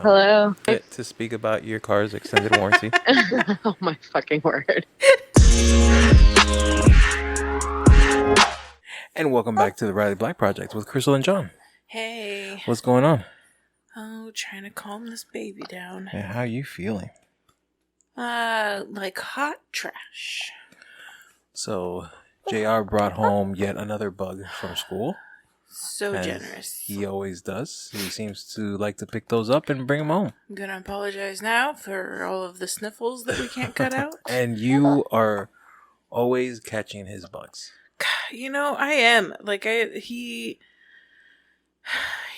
Hello. To speak about your car's extended warranty. Oh my fucking word. And welcome back to the Riley Black Project with Crystal and John. Hey. What's going on? Oh, trying to calm this baby down. And how are you feeling? Like hot trash. So, JR brought home yet another bug from school. So generous. He always does. He seems to like to pick those up and bring them home. I'm gonna apologize now for all of the sniffles that we can't cut out. And you are always catching his bugs. You know, I am. Like, he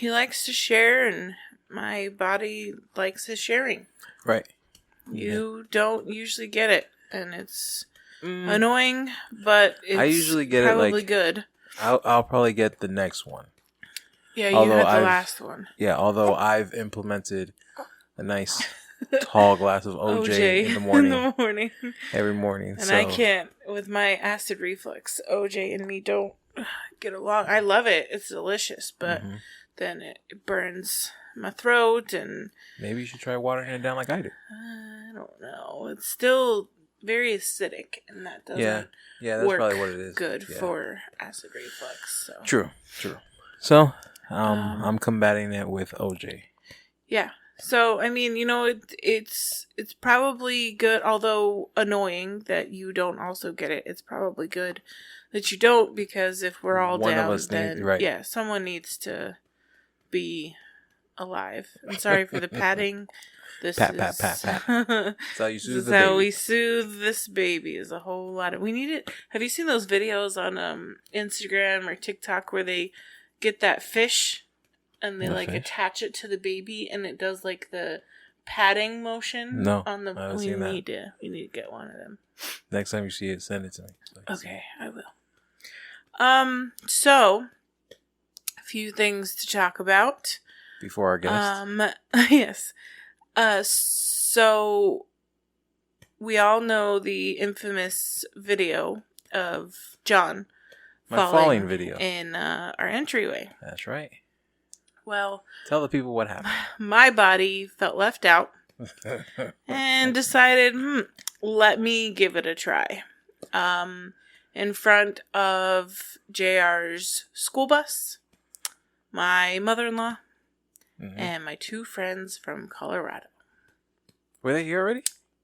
likes to share, and my body likes his sharing. Right. You don't usually get it, and it's annoying, but it's I usually get probably it good. I'll probably get the next one. Yeah, you had the last one. Yeah, although I've implemented a nice tall glass of OJ in the morning. Every morning. And I can't, with my acid reflux, OJ and me don't get along. I love it. It's delicious, but then it burns my throat and... Maybe you should try watering it down like I do. I don't know. It's still very acidic, and that doesn't that's probably what it is. Good for acid reflux. So. True. So, I'm combating it with OJ. Yeah. So, I mean, you know, it's probably good, although annoying that you don't also get it. It's probably good that you don't, because if we're all down, then someone needs to be alive. I'm sorry for the patting. This pat. That's how you soothe the baby. This is how we soothe this baby. Is a whole lot of... We need it. Have you seen those videos on Instagram or TikTok where they get that fish and they attach it to the baby and it does like the patting motion? No, on the... I haven't seen that. We need to get one of them. Next time you see it, send it to me. Okay, I will. So a few things to talk about before our guest. Yes. So we all know the infamous video of John falling video in our entryway. That's right. Well, tell the people what happened. My body felt left out and decided, let me give it a try. In front of JR's school bus, my mother-in-law, and my two friends from Colorado. Were they here already?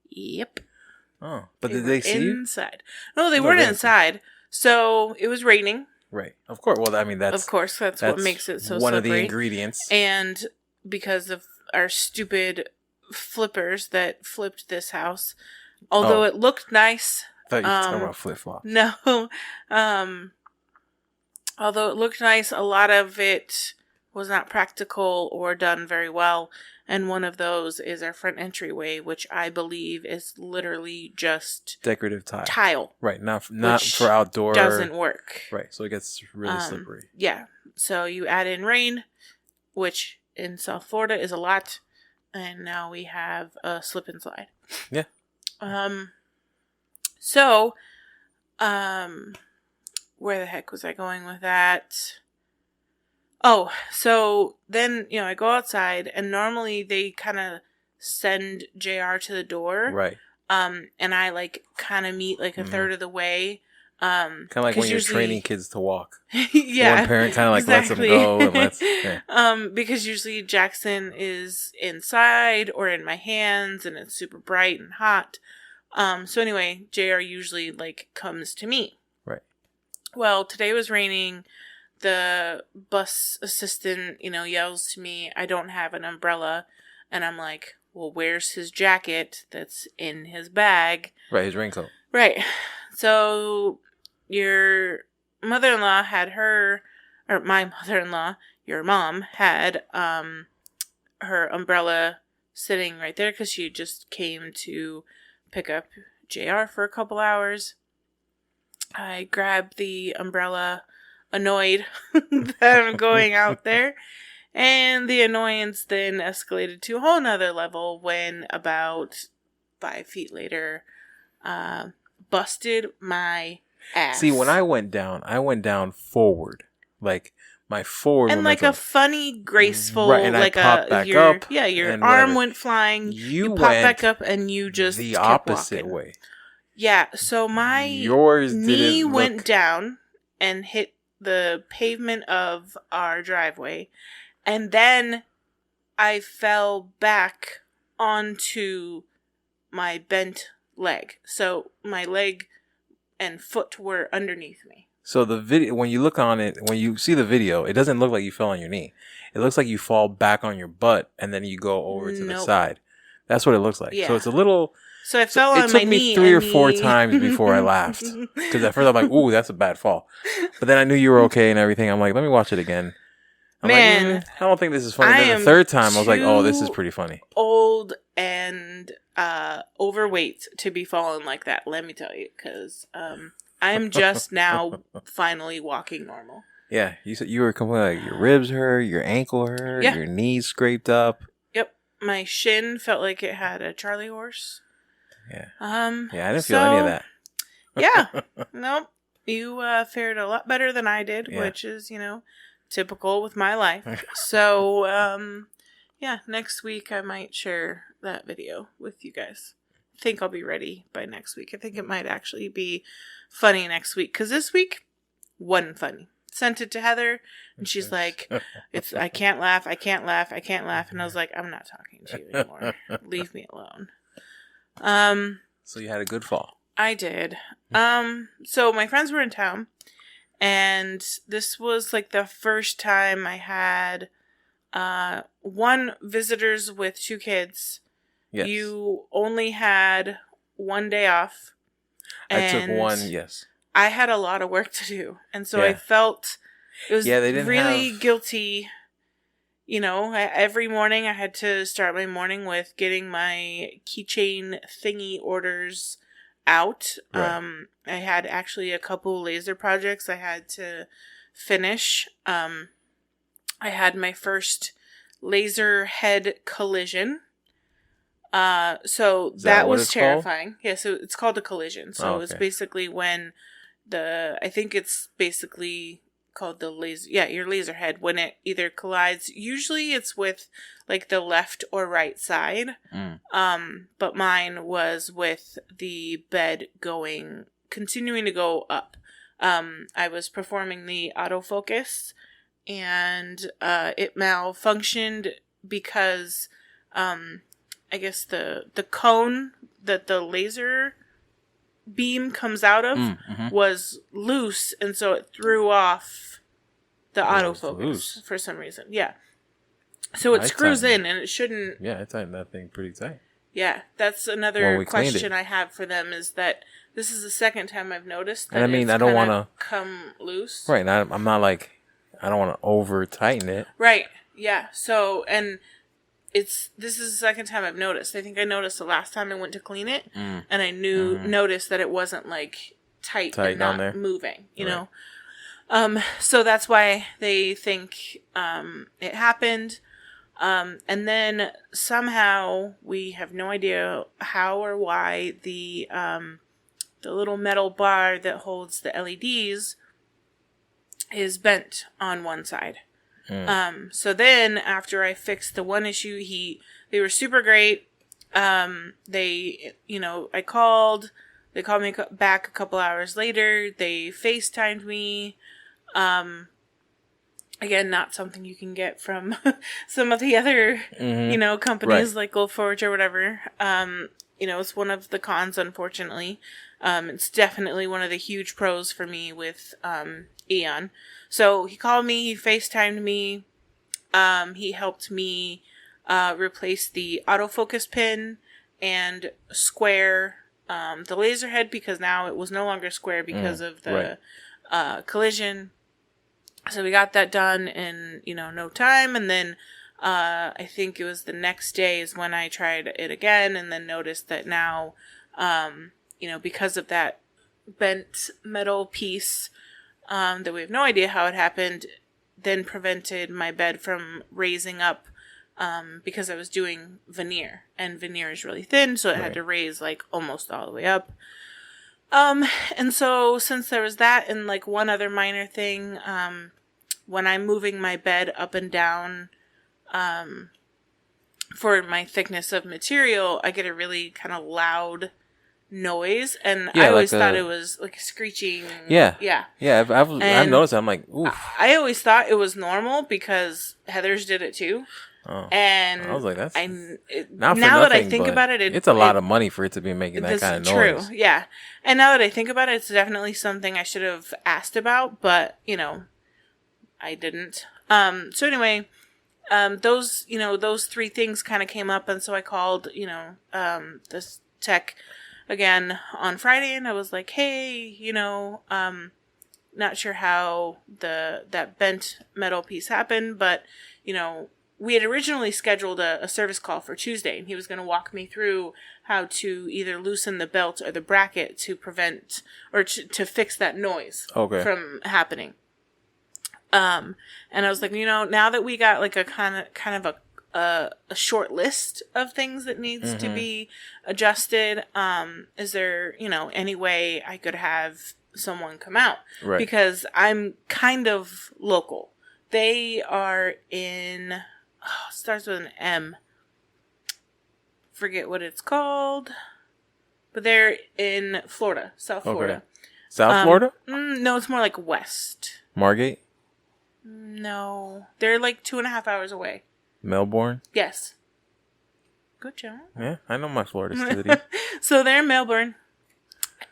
Yep. Oh, but did they see inside? You? No, they weren't inside. So it was raining. Right. Of course. Well, I mean, that's what makes it so one slippery. Of the ingredients. And because of our stupid flippers that flipped this house, although it looked nice. I thought you were talking about flip-flops. No. Although it looked nice, a lot of it was not practical or done very well, and one of those is our front entryway, which I believe is literally just decorative tile. Right, not for outdoor. Doesn't work. Right, so it gets really slippery. Yeah, so you add in rain, which in South Florida is a lot, and now we have a slip and slide. Yeah. So, where the heck was I going with that? Oh, so then, I go outside, and normally they kind of send JR to the door. Right. And I, kind of meet, a third of the way. Kind of like when you're training kids to walk. Yeah. One parent kind of lets them go. And because usually Jackson is inside or in my hands, and it's super bright and hot. So anyway, JR usually, comes to me. Right. Well, today was raining. The bus assistant, yells to me, I don't have an umbrella. And I'm like, well, where's his jacket that's in his bag? Right, his raincoat. Right. So your mother-in-law my mother-in-law, your mom, had her umbrella sitting right there because she just came to pick up JR for a couple hours. I grabbed the umbrella, annoyed that I'm going out there, and the annoyance then escalated to a whole nother level when about 5 feet later, busted my ass. See, when I went down forward. my forward and momentum. like a funny, graceful, right, and like I popped back up. Yeah, your arm whatever. went flying. You popped went back up, and you just the kept opposite walking. way. Yeah, so my Yours knee didn't went look... down and hit the pavement of our driveway, and then I fell back onto my bent leg. So my leg and foot were underneath me. So the video, when you look on it, when you see the video, it doesn't look like you fell on your knee. It looks like you fall back on your butt and then you go over to the side. That's what it looks like. Yeah. So it's a little... So I fell on my knee. It took me 3 or 4 times before I laughed. Because at first I'm like, ooh, that's a bad fall. But then I knew you were okay and everything. I'm like, let me watch it again. I'm like, I don't think this is funny. Then the third time I was like, oh, this is pretty funny. Old and overweight to be falling like that, let me tell you. Because I am just now finally walking normal. Yeah, you said you were complaining like your ribs hurt, your ankle hurt, your knees scraped up. Yep, my shin felt like it had a Charlie horse. Yeah. Yeah, I didn't feel any of that. Yeah. Nope. You fared a lot better than I did, which is, typical with my life. So, next week I might share that video with you guys. I think I'll be ready by next week. I think it might actually be funny next week. Because this week wasn't funny. Sent it to Heather, and she's like, I can't laugh. And I was like, I'm not talking to you anymore. Leave me alone. So you had a good fall. I did. So my friends were in town, and this was like the first time I had one visitors with 2 kids. Yes. You only had 1 day off. I took 1, yes. I had a lot of work to do, and so I felt it was really guilty. Every morning I had to start my morning with getting my keychain thingy orders out. Right. I had actually a couple laser projects I had to finish. I had my first laser head collision. So that was terrifying. Yeah, so it's called a collision. So it's basically when I think it's basically called the laser. Yeah, your laser head, when it either collides. Usually it's with like the left or right side. But mine was with the bed continuing to go up. I was performing the autofocus, and it malfunctioned because I guess the cone that the laser beam comes out of was loose, and so it threw off the autofocus for some reason. Yeah. So it screws in, and it shouldn't... Yeah, I tightened that thing pretty tight. Yeah, that's another question I have for them, is that this is the second time I've noticed that I don't want to come loose. Right, and I'm not like... I don't want to over-tighten it. Right, yeah. So, and... this is the second time I've noticed. I think I noticed the last time I went to clean it, and I noticed that it wasn't like tight and not there. Moving, you know. So that's why they think it happened. And then somehow we have no idea how or why the little metal bar that holds the LEDs is bent on one side. So then after I fixed the one issue, they were super great. They called me back a couple hours later. They FaceTimed me. Again, not something you can get from some of the other, companies like Gold Forge or whatever. It's one of the cons, unfortunately. It's definitely one of the huge pros for me with, Eon. So he called me, he FaceTimed me, he helped me replace the autofocus pin and square the laser head, because now it was no longer square because of the collision. So we got that done in, no time, and then I think it was the next day is when I tried it again, and then noticed that now, because of that bent metal piece, that we have no idea how it happened, then prevented my bed from raising up, because I was doing veneer, and veneer is really thin, so it had to raise like almost all the way up. And so since there was that and like one other minor thing, when I'm moving my bed up and down, for my thickness of material, I get a really kind of loud noise, and I always thought it was like screeching. Yeah. I've And noticed. I'm like, oof. I always thought it was normal because Heather's did it too. Oh. And I was like, that's now that I think about it, it's a lot of money for it to be making that kind of noise. True, yeah. And now that I think about it, it's definitely something I should have asked about, but I didn't. So anyway, those 3 things kind of came up, and so I called this tech again on Friday, and I was like, hey, not sure how that bent metal piece happened, but we had originally scheduled a service call for Tuesday, and he was going to walk me through how to either loosen the belt or the bracket to prevent or to fix that noise from happening. And I was like, now that we got like a kind of a short list of things that needs to be adjusted, is there any way I could have someone come out? Right. Because I'm kind of local. They are in. Starts with an M. Forget what it's called. But they're in Florida, South Florida. South Florida? No, it's more like west. Margate? No. They're like 2.5 hours away. Melbourne? Yes. Good job. Yeah, I know my Florida city. So they're in Melbourne.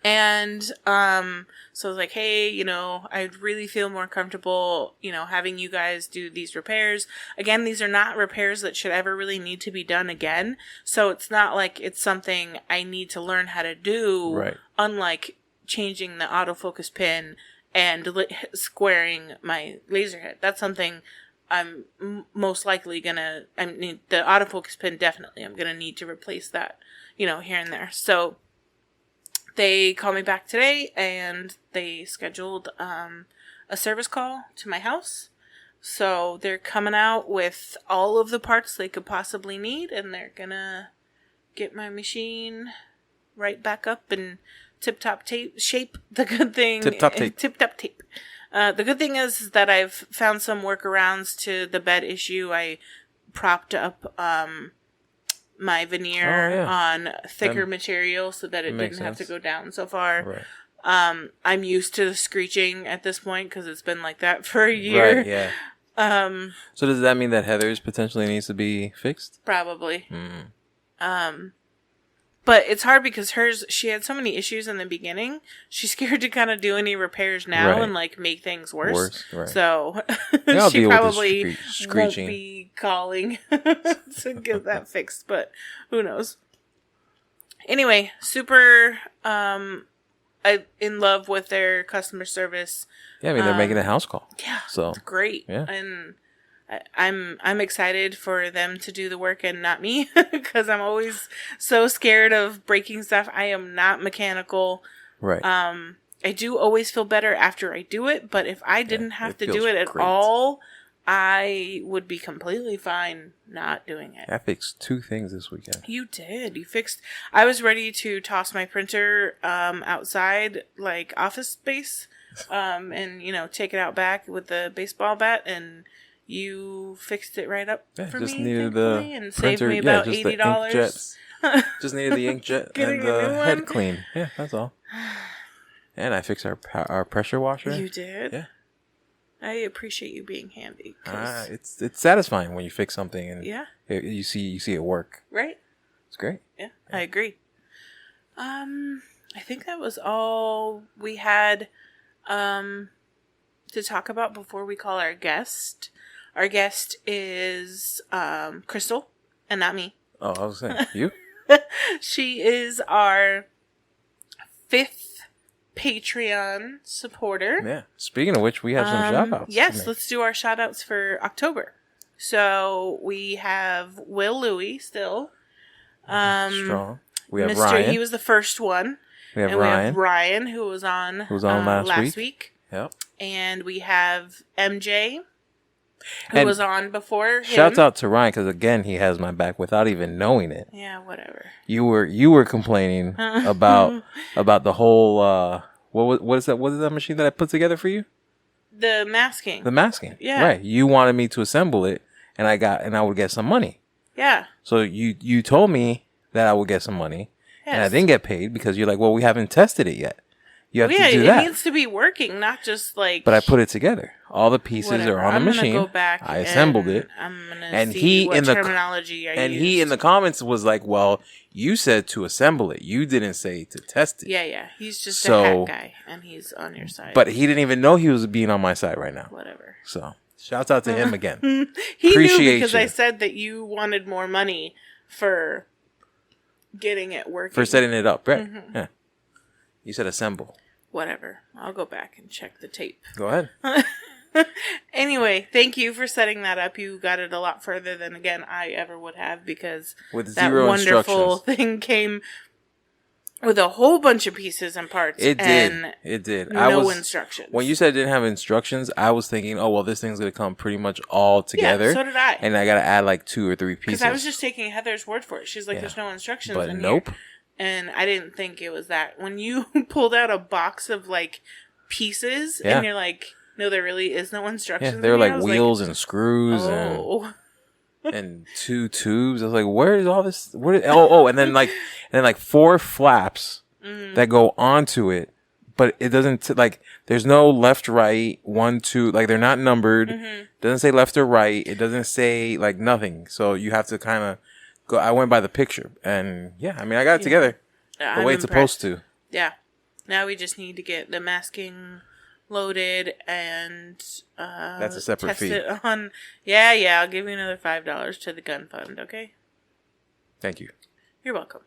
And so I was like, hey, I'd really feel more comfortable, having you guys do these repairs. Again, these are not repairs that should ever really need to be done again. So it's not like it's something I need to learn how to do. Right. Unlike changing the autofocus pin and squaring my laser head. That's something I'm most likely the autofocus pin, definitely. I'm going to need to replace that, here and there. So they called me back today, and they scheduled a service call to my house. So they're coming out with all of the parts they could possibly need, and they're going to get my machine right back up in tip-top shape. The good thing... Tip-top tape. Tip-top tape. The good thing is that I've found some workarounds to the bed issue. I propped up my veneer on thicker material so that it didn't have to go down so far. Right. I'm used to the screeching at this point because it's been like that for a year. Right, yeah. So does that mean that Heather's potentially needs to be fixed? Probably. But it's hard because she had so many issues in the beginning. She's scared to kind of do any repairs now and like make things worse. Right. So she probably won't be calling to get that fixed, but who knows. Anyway, super in love with their customer service. Yeah, I mean, they're making a house call. Yeah, so it's great. Yeah. And I'm excited for them to do the work and not me because I'm always so scared of breaking stuff. I am not mechanical. Right. I do always feel better after I do it, but if I didn't have to do it at all, I would be completely fine not doing it. I fixed 2 things this weekend. You did. You fixed... I was ready to toss my printer outside, like office space, and, take it out back with the baseball bat, and you fixed it right up for just me, needed the and printer, saved me about just $80. Just needed the inkjet and the head clean. Yeah, that's all. And I fixed our pressure washer. You did? Yeah. I appreciate you being handy. It's satisfying when you fix something and you see it work. Right. It's great. Yeah, I agree. I think that was all we had to talk about before we call our guest. Our guest is Crystal, and not me. Oh, I was saying, you? She is our 5th Patreon supporter. Yeah. Speaking of which, we have some shout-outs. Yes, let's do our shout-outs for October. So we have Will Louie still. Strong. We have Mr. Ryan. He was the first one. We have and Ryan. We have Ryan, who was on last week. Yep. And we have MJ, who was on before him. Shouts out to Ryan, because again, he has my back without even knowing it. Yeah, whatever. You were complaining about the whole what is that machine that I put together for you? The masking. The masking. Yeah. Right. You wanted me to assemble it, and I would get some money. Yeah. So you told me that I would get some money, and I didn't get paid because you're like, well, we haven't tested it yet. You have to do that. It needs to be working, not just like. But I put it together. All the pieces are on the machine. Go back I assembled it. I'm gonna and see he what in the terminology I and used. he in the comments was like, "Well, you said to assemble it. You didn't say to test it." Yeah. He's just a hack guy, and he's on your side. But he didn't even know he was being on my side right now. Whatever. So shouts out to him again. He Appreciate knew because you. I said that you wanted more money for getting it working. For setting it up, right? Mm-hmm. Yeah. You said assemble. Whatever. I'll go back and check the tape. Go ahead. Anyway, thank you for setting that up. You got it a lot further than, again, I ever would have, because With that zero wonderful instructions. thing came with a whole bunch of pieces and parts. It and did. No instructions. When you said it didn't have instructions, I was thinking, oh, well, this thing's going to come pretty much all together. Yeah, so did I. And I got to add like 2 or 3 pieces. Because I was just taking Heather's word for it. She's like, there's no instructions but in nope. here. And I didn't think it was that. When you pulled out a box of, like, pieces, and you're like, no, there really is no instructions. Yeah, there were in here. like wheels and screws and 2 tubes. I was like, where is all this? And then like 4 flaps that go onto it, but it doesn't there's no left, right, 1, 2. Like they're not numbered. Doesn't say left or right. It doesn't say like nothing. So you have to kind of go. I went by the picture, and I mean, I got it together the way it's supposed to. Yeah. Now we just need to get the masking loaded and that's a separate test fee. it on. Yeah. I'll give you another $5 to the gun fund. Okay. Thank you. You're welcome.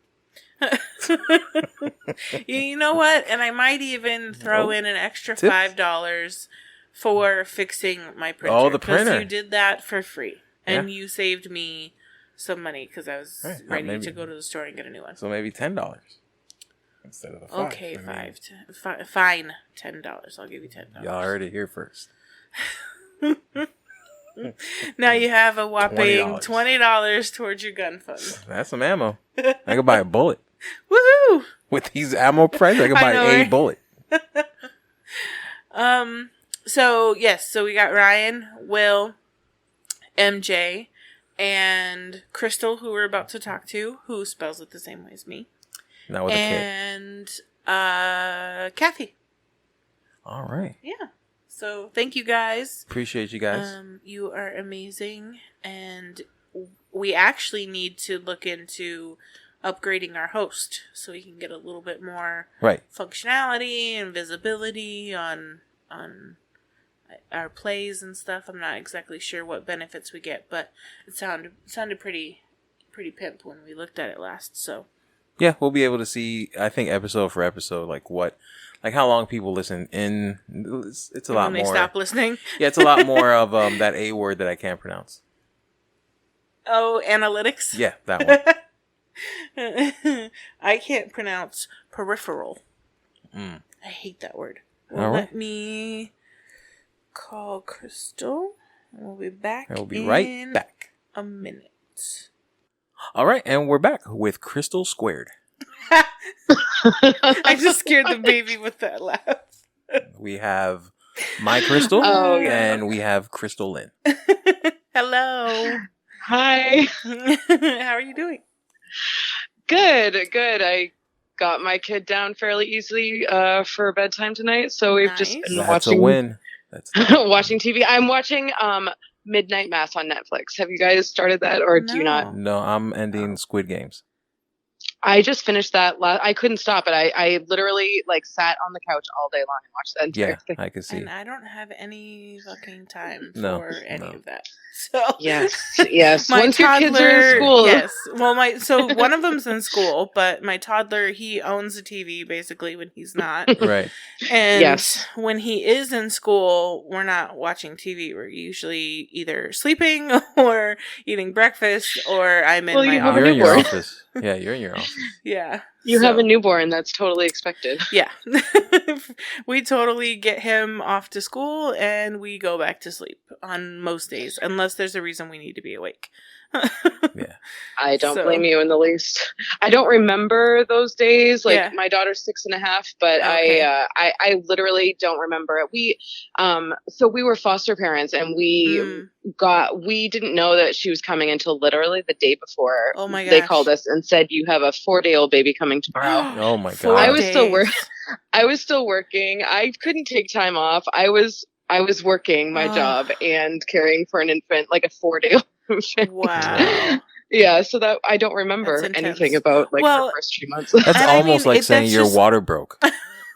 You know what? And I might even throw in an extra $5 for fixing my printer. Oh, the printer! Because you did that for free, and you saved me some money because I was ready to go to the store and get a new one. So maybe $10 instead of the 5. Okay, fine, $10. I'll give you $10. Y'all heard it here first. Now you have a whopping $20 towards your gun fund. That's some ammo. I could buy a bullet. Woohoo! With these ammo prices, I could buy a bullet. So we got Ryan, Will, MJ, and Crystal, who we're about to talk to, who spells it the same way as me. Not with a K. And Kathy. All right. Yeah. So thank you guys. Appreciate you guys. You are amazing, and we actually need to look into upgrading our host so we can get a little bit more functionality and visibility on our plays and stuff. I'm not exactly sure what benefits we get, but it sounded pretty pimp when we looked at it last. So yeah, we'll be able to see, I think, episode for episode, like how long people listen in. It's a lot more. When they stop listening. Yeah, it's a lot more of that A word that I can't pronounce. Oh, analytics? Yeah, that one. I can't pronounce peripheral. I hate that word. Well, let me call Crystal. We'll be back. We'll be right back. A minute. All right, and we're back with Crystal Squared. I just scared the baby with that laugh. We have my Crystal, and we have Crystal Lynn. Hello. Hi. How are you doing? Good. I got my kid down fairly easily for bedtime tonight, so we've just been watching. That's a win. Watching TV. I'm watching Midnight Mass on Netflix. Have you guys started that, or do you not? No, I'm ending Squid Games. I just finished that. I couldn't stop it. I literally sat on the couch all day long and watched that entire thing. I can see. And I don't have any fucking time for any of that. So yes. My Once toddler, your kids are in school, yes. Well, one of them's in school, but my toddler, he owns a TV basically when he's not. Right. And when he is in school, we're not watching TV. We're usually either sleeping or eating breakfast, or I'm in my office. You're in your office. Yeah, you're in your office. Yeah. You have a newborn. That's totally expected. Yeah. We totally get him off to school and we go back to sleep on most days, unless there's a reason we need to be awake. Yeah. I don't blame you in the least. I don't remember those days. Like my daughter's 6.5, but I literally don't remember it. So we were foster parents, and we didn't know that she was coming until literally the day before. Oh my gosh. They called us and said, "You have a 4-day-old baby coming tomorrow." Oh my god. I was still working. I couldn't take time off. I was working my job and caring for an infant, like a 4-day-old infant. Wow. Yeah, so that I don't remember anything about her first 3 months. That's almost like saying your water broke.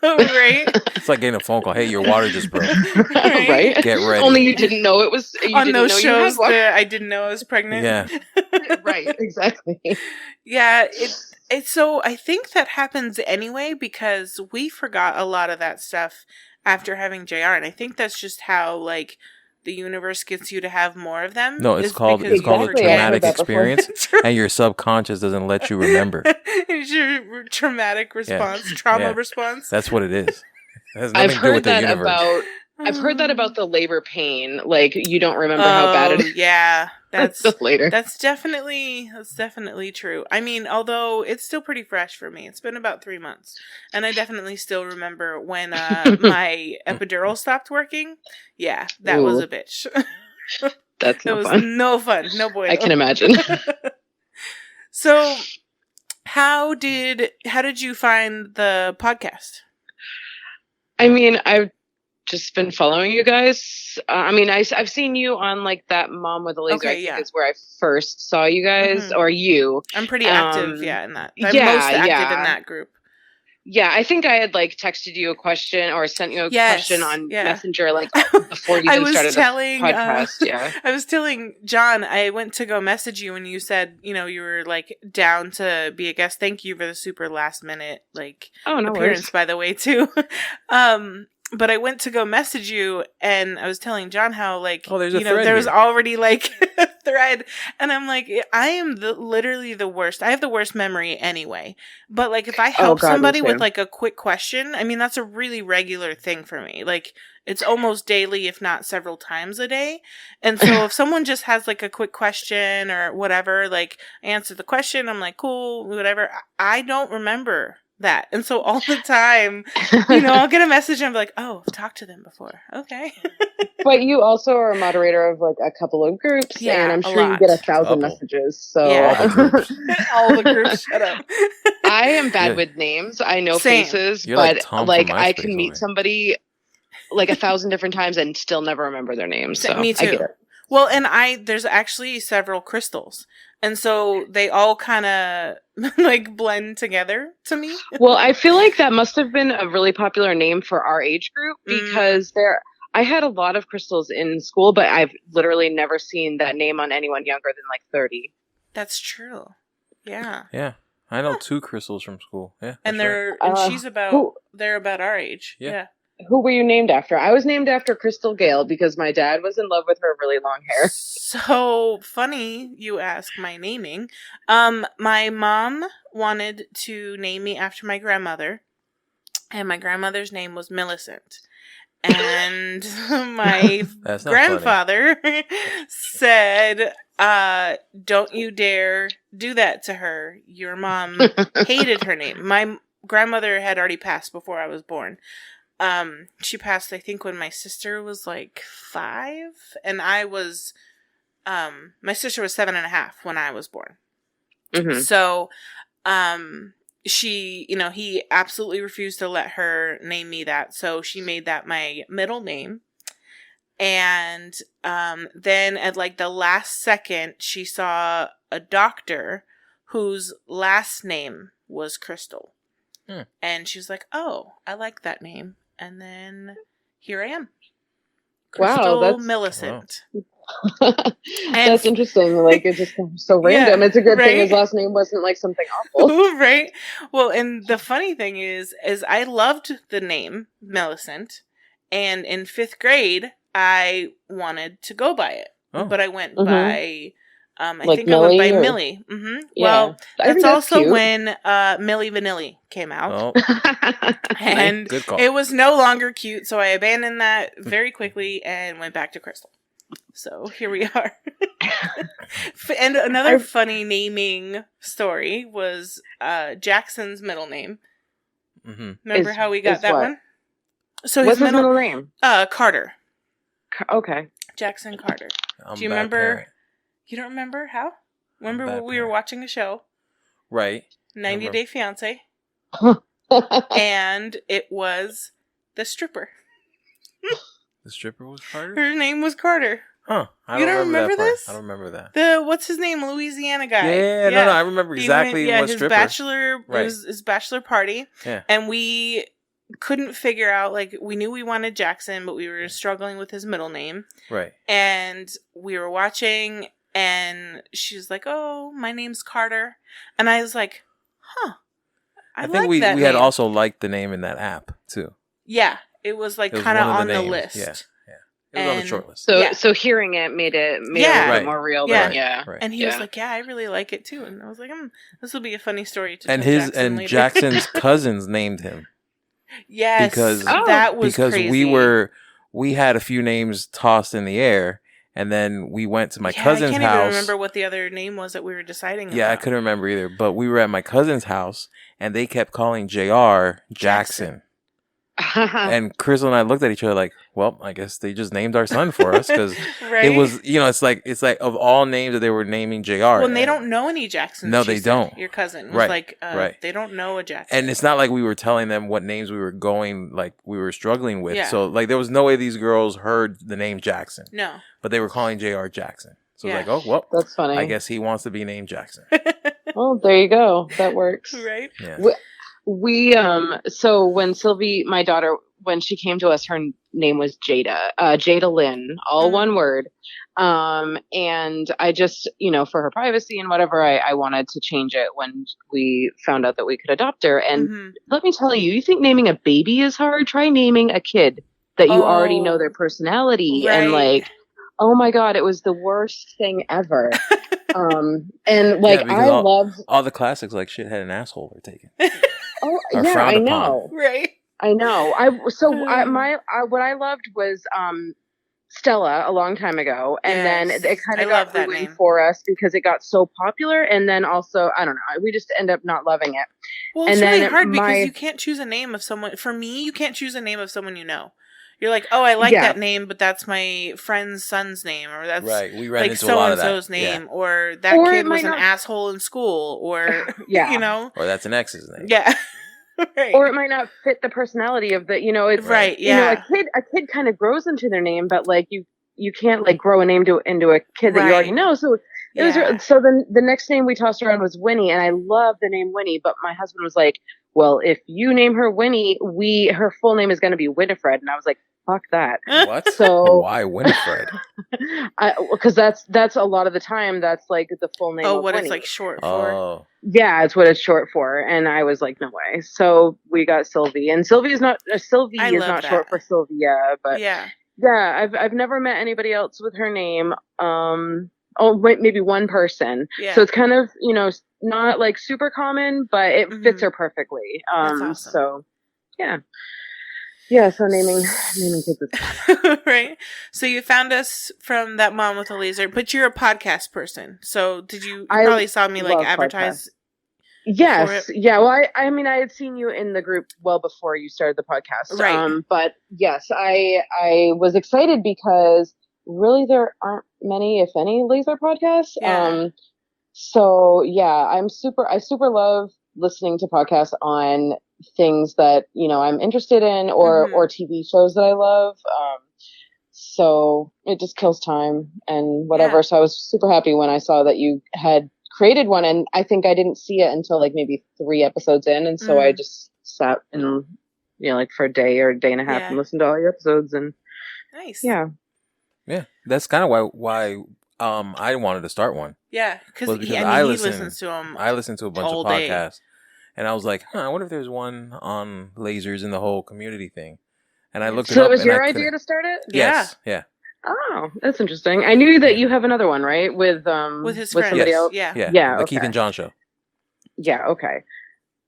Right? It's like getting a phone call. Hey, your water just broke. Right? Get ready. Only you didn't know it was on those shows that I didn't know I was pregnant. Yeah. Right, exactly. Yeah, it's so I think that happens anyway because we forgot a lot of that stuff after having JR, and I think that's just how like the universe gets you to have more of them. No, it's called a traumatic experience, and your subconscious doesn't let you remember. It's your traumatic response, trauma response. That's what it is. It has nothing to do with the universe. I've heard that about the labor pain. Like you don't remember how bad it is. Yeah, that's later. That's definitely true. I mean, although it's still pretty fresh for me. It's been about 3 months, and I definitely still remember when my epidural stopped working. Yeah, that was a bitch. That's no fun. No fun. No boy. I can imagine. So, how did you find the podcast? I mean, I've just been following you guys. I mean, I've seen you on like that Mom with a Laser. I think is where I first saw you guys, or you. I'm pretty active, in that. I'm most active in that group. Yeah, I think I had like texted you a question or sent you a question on Messenger like before you even started the podcast. I was telling John, I went to go message you and you said, you were like down to be a guest. Thank you for the super last minute appearance, by the way, too. But I went to go message you, and I was telling John how, like, there's a thread there was already, like, a thread. And I'm like, I am literally the worst. I have the worst memory anyway. But, like, if I help somebody with, like, a quick question, I mean, that's a really regular thing for me. Like, it's almost daily, if not several times a day. And so if someone just has, like, a quick question or whatever, like, I answer the question, I'm like, cool, whatever. I don't remember that. And so all the time, I'll get a message and I'm like, oh, I've talked to them before. Okay. But you also are a moderator of like a couple of groups, and I'm sure you get 1,000 messages. So all the groups, shut up. I am bad with names. I know faces, but like I can meet somebody like 1,000 different times and still never remember their names. So me too. I get it. Well, and there's actually several crystals. And so they all kind of like blend together to me. Well, I feel like that must have been a really popular name for our age group because I had a lot of crystals in school, but I've literally never seen that name on anyone younger than like 30. That's true. Yeah. Yeah. I know 2 crystals from school. Yeah. And they're they're about our age. Yeah. Who were you named after? I was named after Crystal Gale because my dad was in love with her really long hair. So funny you ask my naming. My mom wanted to name me after my grandmother, and my grandmother's name was Millicent. And my grandfather said, don't you dare do that to her. Your mom hated her name. My grandmother had already passed before I was born. She passed, I think, when my sister was like 5, and I was, my sister was 7.5 when I was born. Mm-hmm. So, she, he absolutely refused to let her name me that, so she made that my middle name. And, then at like the last second, she saw a doctor whose last name was Crystal. And she's like, oh, I like that name. And then here I am. Crystal that's Millicent. Wow. That's interesting. Like, it's just so random. It's a good thing his last name wasn't like something awful. Right? Well, and the funny thing is I loved the name Millicent. And in 5th grade, I wanted to go by it. But I went by... I like think I went by Millie. Mm-hmm. Yeah. Well, that's also cute. When Milli Vanilli came out. Oh. And it was no longer cute, so I abandoned that very quickly and went back to Crystal. So here we are. And another funny naming story was Jackson's middle name. Mm-hmm. Remember how we got that one? So what's his middle name? Carter. Okay. Jackson Carter. Do you remember? Parent. You don't remember how? Remember when we were watching a show? Right. 90 Day Fiancé. And it was the stripper. The stripper was Carter? Her name was Carter. Huh. You don't remember this? I don't remember that. What's his name? Louisiana guy. Yeah. No, I remember exactly what his stripper. Bachelor, right. It was his bachelor party. Yeah. And we couldn't figure out, like, we knew we wanted Jackson, but we were struggling with his middle name. Right. And we were watching, and she was like, oh, my name's Carter. And I was like, huh. I think we had also liked the name in that app, too. Yeah. It was, like, kind of on the list. Yeah. It was on the short list. So hearing it made it a little bit more real. Yeah. Right. And he was like, yeah, I really like it, too. And I was like, this will be a funny story to tell Jackson later. Jackson's cousins named him. Yes, that was crazy. We had a few names tossed in the air, and then we went to my cousin's house. I can't even remember what the other name was that we were deciding Yeah, about. I couldn't remember either. But we were at my cousin's house, and they kept calling JR Jackson. And Crystal and I looked at each other like, well, I guess they just named our son for us because it was, it's like of all names that they were naming JR. Well, and they don't know any Jacksons. No, they don't. Your cousin was they don't know a Jackson. And it's not like we were telling them what names we were struggling with. Yeah. So like there was no way these girls heard the name Jackson. No. But they were calling JR Jackson. So it's like, oh, well, that's funny. I guess he wants to be named Jackson. Well, there you go. That works. Right. Yeah. We so when Sylvie, my daughter, when she came to us, her name was Jada Lynn, all one word. And I just, for her privacy and whatever, I wanted to change it when we found out that we could adopt her. And let me tell you, you think naming a baby is hard? Try naming a kid that you already know their personality. Right. And like, oh my God, it was the worst thing ever. And like, I love all the classics like shit had an asshole are taken. Oh yeah, I know. Upon. Right. I know. What I loved was Stella a long time ago, and then it kind of got ruined for us because it got so popular, and then also I don't know, we just end up not loving it. Well, it's really hard because you can't choose a name of someone. For me, you can't choose a name of someone you know. You're like, oh, I like that name, but that's my friend's son's name, or that's we ran into a lot of that. So-and-so's name, or that kid was an asshole in school, or or that's an ex's name. Yeah. Right. Or it might not fit the personality of the, it's right. Yeah. A kid kind of grows into their name, but like you can't like grow a name into a kid that you already know. So it was, so then the next name we tossed around was Winnie, and I love the name Winnie, but my husband was like, well, if you name her Winnie, her full name is going to be Winifred. And I was like, fuck that. What? So why Winifred? Because that's a lot of the time that's like the full name. Oh, of what Winnie. It's like short for? Yeah, it's what it's short for. And I was like, no way. So we got Sylvie, and Sylvie is not short for Sylvia, but yeah, I've never met anybody else with her name. Maybe one person. Yeah. So it's kind of not like super common, but it fits her perfectly. That's awesome. So yeah. Yeah, so naming kids is fun. Right. So you found us from that mom with a laser, but you're a podcast person. So did you probably saw me like advertise? Podcasts. Yes. Yeah. Well, I mean, I had seen you in the group well before you started the podcast. Right. But yes, I was excited because really there aren't many, if any, laser podcasts. Yeah. So yeah, I super love listening to podcasts on things that I'm interested in or TV shows that I love. So it just kills time and whatever. Yeah. So I was super happy when I saw that you had created one, and I think I didn't see it until like maybe 3 episodes in, and so I just sat and like for a day or a day and a half and listened to all your episodes. And nice. Yeah, that's kind of why I wanted to start one. Yeah, because he listens to them. I listen to a bunch of podcasts. And I was like, I wonder if there's one on lasers in the whole community thing. And I looked it up. So it was your idea to start it? Yes. Yeah. Oh, that's interesting. I knew that you have another one, right? With his friends. Somebody else? Yeah. Yeah. The Okay. Keith and John show. Yeah. Okay.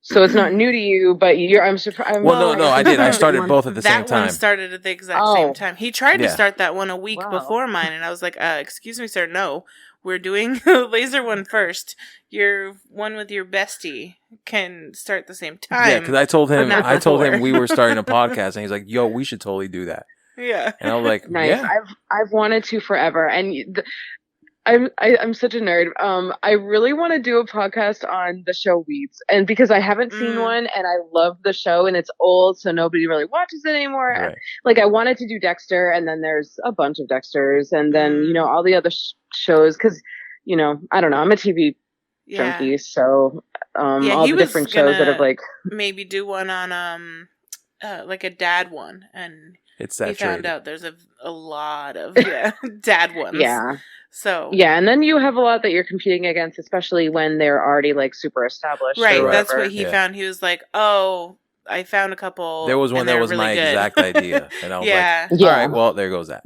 So it's not new to you, but I'm surprised. Well, no, I did. I started both at the same time. That one started at the exact same time. He tried to start that one a week before mine, and I was like, excuse me, sir, no. We're doing the laser one first. Your one with your bestie can start the same time. Yeah, because I told him we were starting a podcast, and he's like, yo, we should totally do that. Yeah. And I was like, nice. Yeah. I've wanted to forever. And I'm such a nerd. I really want to do a podcast on the show Weeds, and because I haven't seen one, and I love the show, and it's old, so nobody really watches it anymore. Right. Like I wanted to do Dexter, and then there's a bunch of Dexters, and then all the other shows, because I don't know, I'm a TV junkie, so all the different shows that have like maybe do one on like a dad one, and it's saturated. He found out there's a lot of dad ones. Yeah. So and then you have a lot that you're competing against, especially when they're already like super established. Right, that's what he found. He was like, "Oh, I found a couple." There was one that was really my exact idea, and I was like, "All right, well, there goes that."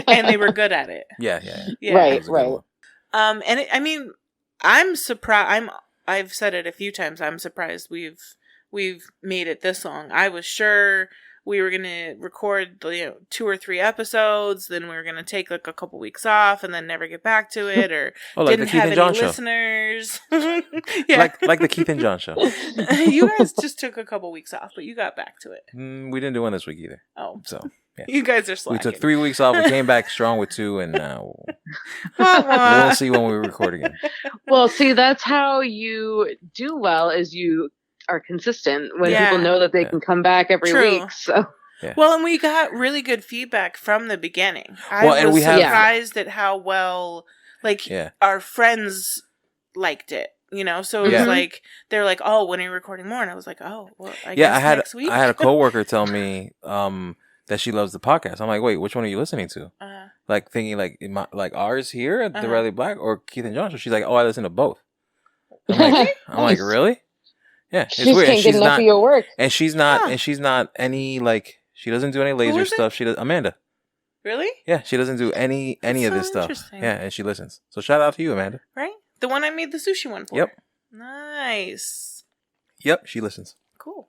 And they were good at it. Yeah. Right. I mean, I'm surprised. I've said it a few times. I'm surprised we've made it this long. I was sure we were going to record 2 or 3 episodes, then we were going to take like a couple weeks off and then never get back to it, or didn't have any listeners. Like the Keith and John show. You guys just took a couple weeks off, but you got back to it. We didn't do one this week either. Oh. So, yeah. You guys are slacking. We took 3 weeks off. We came back strong with 2, and now we'll see when we record again. Well, see, that's how you do well, is you are consistent when people know that they can come back every week. So well, and we got really good feedback from the beginning. I was surprised at how well our friends liked it. So it was like they're like, "Oh, when are you recording more?" And I was like, "Oh, well, I guess next week." I had a coworker tell me that she loves the podcast. I'm like, "Wait, which one are you listening to?" Like thinking like ours here at the Riley Black or Keith and John show. She's like, "Oh, I listen to both." I'm like, really? Yeah, it's weird. Can't get enough of your work. And she's not. And she's not any like. She doesn't do any laser stuff. She does. Amanda. Really? Yeah, she doesn't do any of this stuff. Yeah, and she listens. So shout out to you, Amanda. Right, the one I made the sushi one for. Yep. Nice. Yep, she listens. Cool.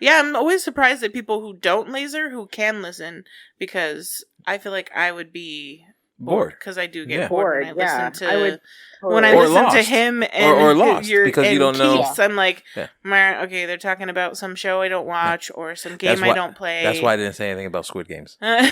Yeah, I'm always surprised at people who don't laser who can listen, because I feel like I would be bored, because I do get bored when I listen to to him and or lost because you don't know. I'm like, okay, they're talking about some show I don't watch or some game I don't play. That's why I didn't say anything about Squid Games. Yeah,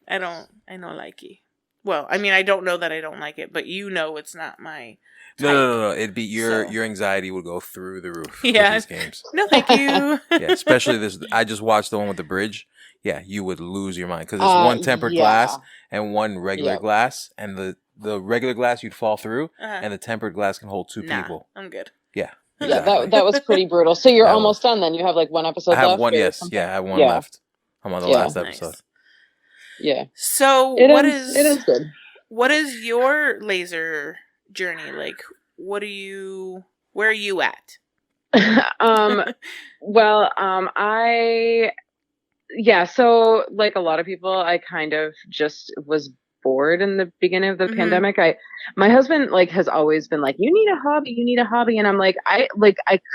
I don't like it. Well, I mean, I don't know that I don't like it, but it's not my type. No. It'd be your anxiety would go through the roof with these games. No, thank you. Yeah, especially this. I just watched the one with the bridge. Yeah, you would lose your mind because it's one tempered glass and one regular glass, and the regular glass you'd fall through, and the tempered glass can hold 2 people. I'm good. Yeah. Exactly. Yeah, that was pretty brutal. So you're almost done then. You have like one episode left? I have one, yes. Yeah, I have one left. I'm on the last episode. Nice. Yeah. So it is good. What is your laser journey like? Where are you at? So like a lot of people, I kind of just was bored in the beginning of the pandemic. My husband has always been like, you need a hobby. And I'm like, I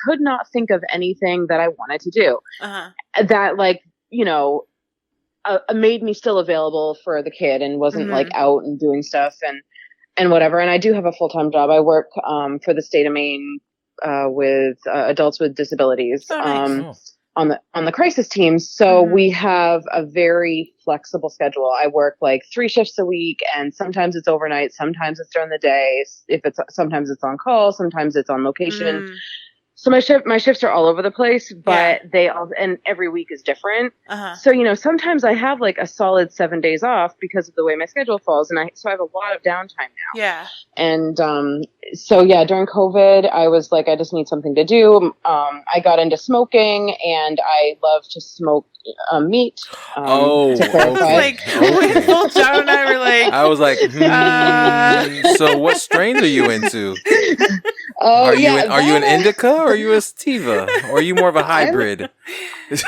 could not think of anything that I wanted to do that made me still available for the kid and wasn't out and doing stuff and whatever. And I do have a full-time job. I work for the state of Maine with adults with disabilities. Nice. On the crisis team. So we have a very flexible schedule. I work 3 shifts a week, and sometimes it's overnight, sometimes it's during the day. Sometimes it's on call, sometimes it's on location. So my shifts are all over the place, but and every week is different. So, sometimes I have a solid 7 days off because of the way my schedule falls. And so I have a lot of downtime now. Yeah. And, during COVID, I was like, I just need something to do. I got into smoking, and I love to smoke meat. Okay. John and I were like, I was like, so what strains are you into? Are you an indica or are you a sativa or are you more of a hybrid?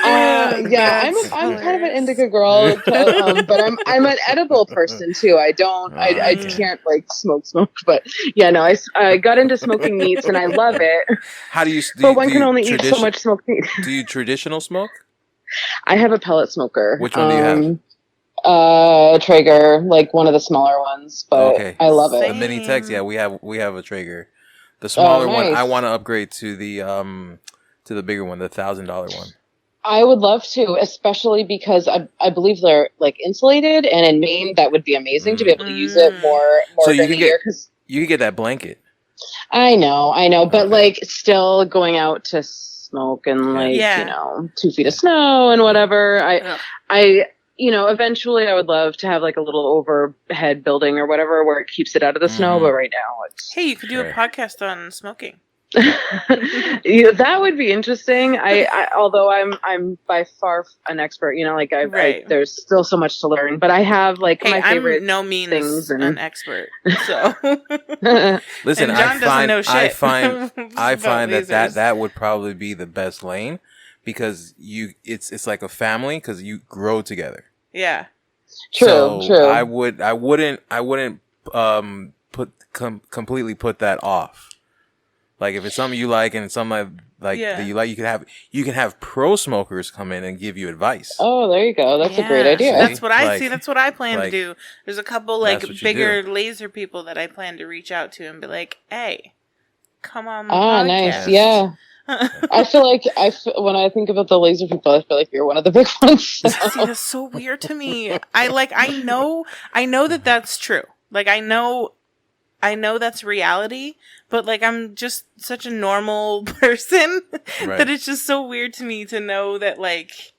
I'm kind of an indica girl, but I'm an edible person too. I can't smoke, but I I got into smoking meats and I love it. How do you? But one can only eat so much smoked meat. Do you traditional smoke? I have a pellet smoker. Which one do you have? Traeger, like one of the smaller ones, but I love it. A mini Tex, yeah, we have a Traeger. The smaller one, I want to upgrade to the bigger one, the $1,000 one. I would love to, especially because I believe they're like insulated, and in Maine that would be amazing to be able to use it more so than a year. Because you can get that blanket. I know, but like still going out to smoke and like 2 feet of snow and whatever. I eventually I would love to have like a little overhead building or whatever where it keeps it out of the snow. But right now it's you could do a podcast on smoking. That would be interesting. I although I'm by far an expert, there's still so much to learn, but I have like my favorite I'm no means things an expert. So listen, I find lasers. that would probably be the best lane because it's like a family because you grow together. Yeah. True. I wouldn't completely put that off. Like if it's something you like and it's something that you like, you can have pro smokers come in and give you advice. Oh, there you go. That's a great idea. That's what I see. That's what I plan to do. There's a couple bigger laser people that I plan to reach out to and be like, "Hey, come on my podcast." Nice. Yeah. I feel like when I think about the laser people, I feel like you're one of the big ones. So. See, that's so weird to me. I know that that's true. Like I know that's reality, but like I'm just such a normal person that it's just so weird to me to know that like,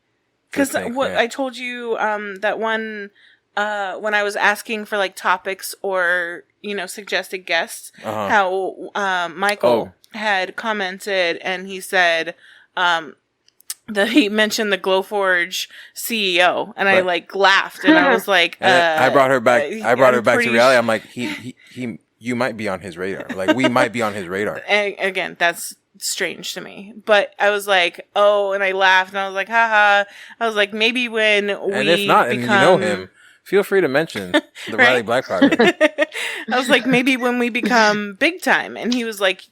because I told you that one when I was asking for like topics or suggested guests, how Michael had commented and he said that he mentioned the Glowforge CEO, and I like laughed and I was like, I brought her back. I brought her back to reality. I'm like, you might be on his radar. Like we might be on his radar. And again, that's strange to me. But I was like, and I laughed and I was like, haha. I was like, maybe when and if not, and you know him, feel free to mention the Riley Black Project. I was like, maybe when we become big time. And he was like,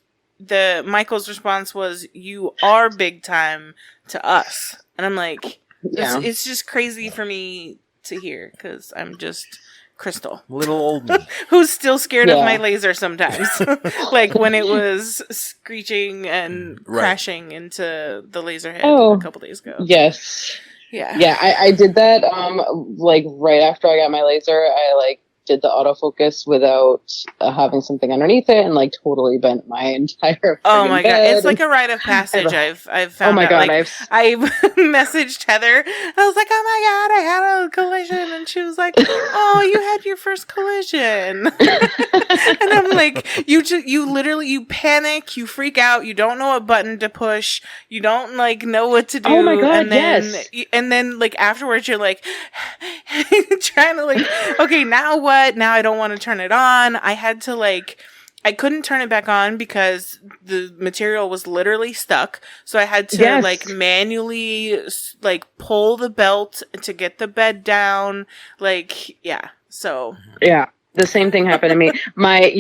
Michael's response was, "You are big time to us." And I'm like, it's just crazy for me to hear because I'm just Crystal, little old me, who's still scared of my laser sometimes. Like when it was screeching and crashing into the laser head a couple days ago. Yes. Yeah. I did that. Like right after I got my laser, I did the autofocus without having something underneath it and like totally bent my entire oh my god bed. It's like a rite of passage. I've found oh my out. god like, I messaged Heather. I was like, oh my god, I had a collision, and she was like, oh, you had your first collision. And I'm like, you literally you panic, you freak out, you don't know what button to push, you don't like know what to do. Oh my god, and then like afterwards you're like trying to like, okay, now what? Now I don't want to turn it on. I had to I couldn't turn it back on because the material was literally stuck. So I had to manually pull the belt to get the bed down. So yeah, the same thing happened to me. My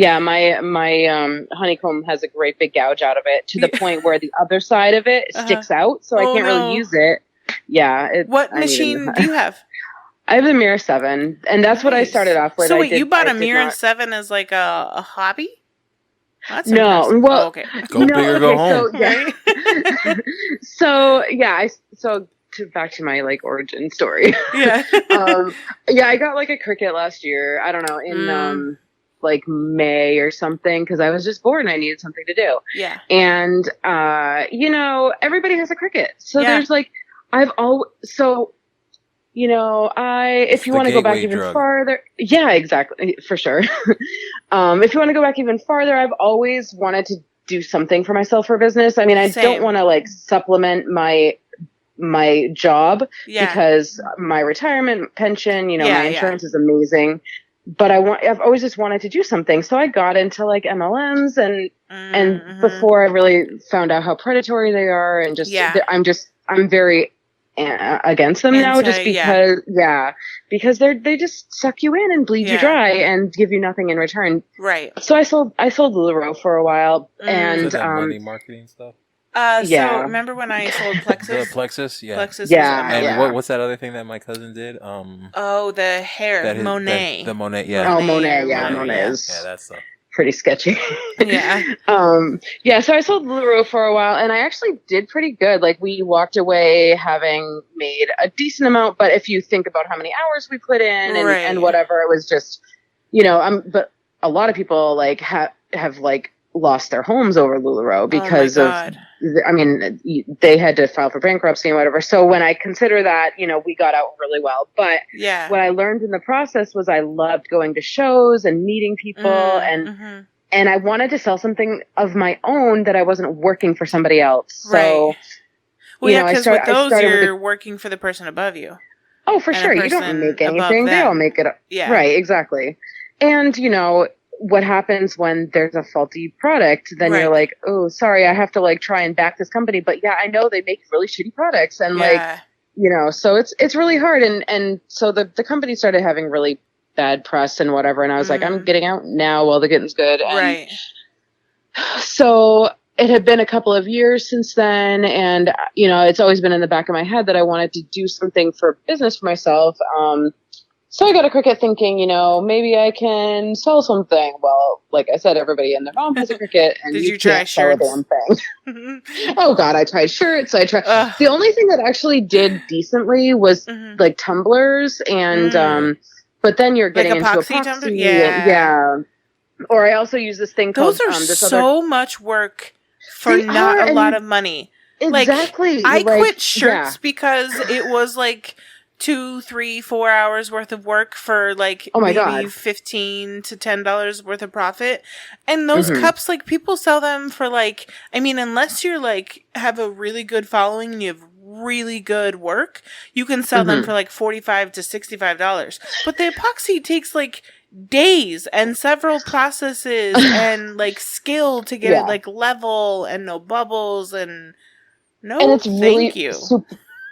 honeycomb has a great big gouge out of it to the point where the other side of it sticks out, so I can't really use it. Yeah. What machine do you have? I have the Mirror 7, and that's what I started off with. So wait, you bought a Mirror 7 as like a hobby? That's no, impressive. well, okay. Go big or go home. So back to my origin story. Yeah. I got a Cricut last year. I don't know, in May or something, because I was just bored and I needed something to do. Yeah. And everybody has a Cricut, so there's if you want to go back even farther, yeah, exactly, for sure. If you want to go back even farther, I've always wanted to do something for myself for business. I mean, I don't want to supplement my job because my retirement pension, my insurance is amazing, but I've always just wanted to do something. So I got into MLMs and before I really found out how predatory they are and I'm very against them now, just because they just suck you in and bleed you dry and give you nothing in return. Right. So I sold LuLaRoe for a while, and money marketing stuff. So remember when I sold Plexus? The Plexus, yeah. Plexus and what's that other thing that my cousin did? The hair, Monet. The Monet, yeah. Monet, Monet is that stuff. Pretty sketchy. Yeah. So I sold LuLaRoe for a while, and I actually did pretty good. Like, we walked away having made a decent amount, but if you think about how many hours we put in and whatever, it was just, but a lot of people like have like lost their homes over LuLaRoe because they had to file for bankruptcy and whatever. So when I consider that, we got out really well. But what I learned in the process was I loved going to shows and meeting people and I wanted to sell something of my own that I wasn't working for somebody else. So, because with those you're working for the person above you. Oh, for sure. You don't make anything. They all make it up. Yeah. Right, exactly. And, what happens when there's a faulty product, then you're like, oh, sorry, I have to like try and back this company. But I know they make really shitty products and so it's really hard. And so the company started having really bad press and whatever. And I was like, I'm getting out now while the getting's good. And so it had been a couple of years since then. And, it's always been in the back of my head that I wanted to do something for business for myself. So I got a Cricut thinking, maybe I can sell something. Well, like I said, everybody and their mom has a Cricut, and you can't sell a damn thing. Oh God, I tried shirts. The only thing that actually did decently was like tumblers, and but then you're getting like into epoxy. Tumbler? Yeah. Or I also use this thing Those called. Those are so much work for not a lot of money. Exactly. Like, I quit shirts because it was like 2, 3, 4 hours worth of work for like maybe $15 to $10 worth of profit. And those cups, like, people sell them for like, I mean, unless you're like have a really good following and you have really good work, you can sell them for like $45 to $65. But the epoxy takes like days and several processes and like skill to get it like level and no bubbles and it's thank you.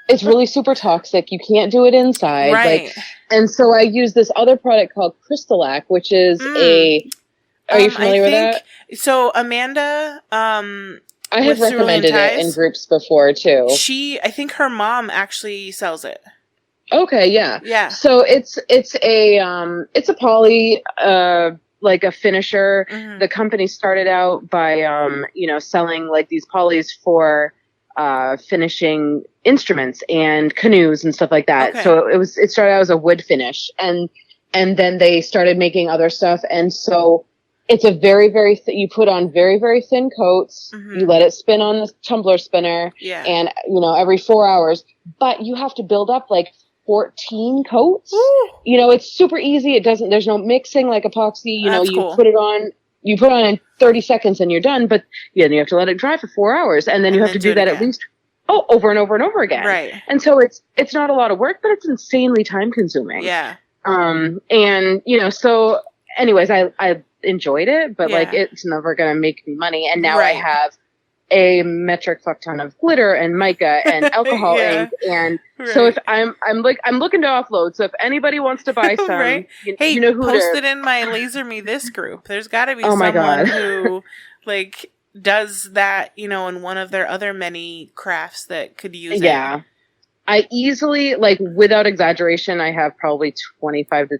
It's really super toxic. You can't do it inside. Right. And so I use this other product called Crystalac, which is are you familiar with that? So Amanda, I have recommended it in groups before too. I think her mom actually sells it. Okay, yeah. Yeah. So it's a poly, like a finisher. The company started out by, selling like these polys for, finishing instruments and canoes and stuff like that. Okay. So it started out as a wood finish, and then they started making other stuff. And so it's a very, very you put on very, very thin coats. You let it spin on the tumbler spinner, and every 4 hours. But you have to build up like 14 coats. Ooh. It's super easy. There's no mixing like epoxy. You cool. put it on in 30 seconds and you're done, but you have to let it dry for 4 hours, and then you have to do that at least over and over and over again. Right. And so it's not a lot of work, but it's insanely time consuming. Yeah. And so anyways, I enjoyed it, but like it's never gonna make me money. And now I have a metric fuck ton of glitter and mica and alcohol ink, and so if I'm looking to offload. So if anybody wants to buy some, you know who post it in my Laser Me This group. There's got to be someone who like does that, in one of their other many crafts that could use it. Yeah, I easily, like, without exaggeration, I have probably $25,000 to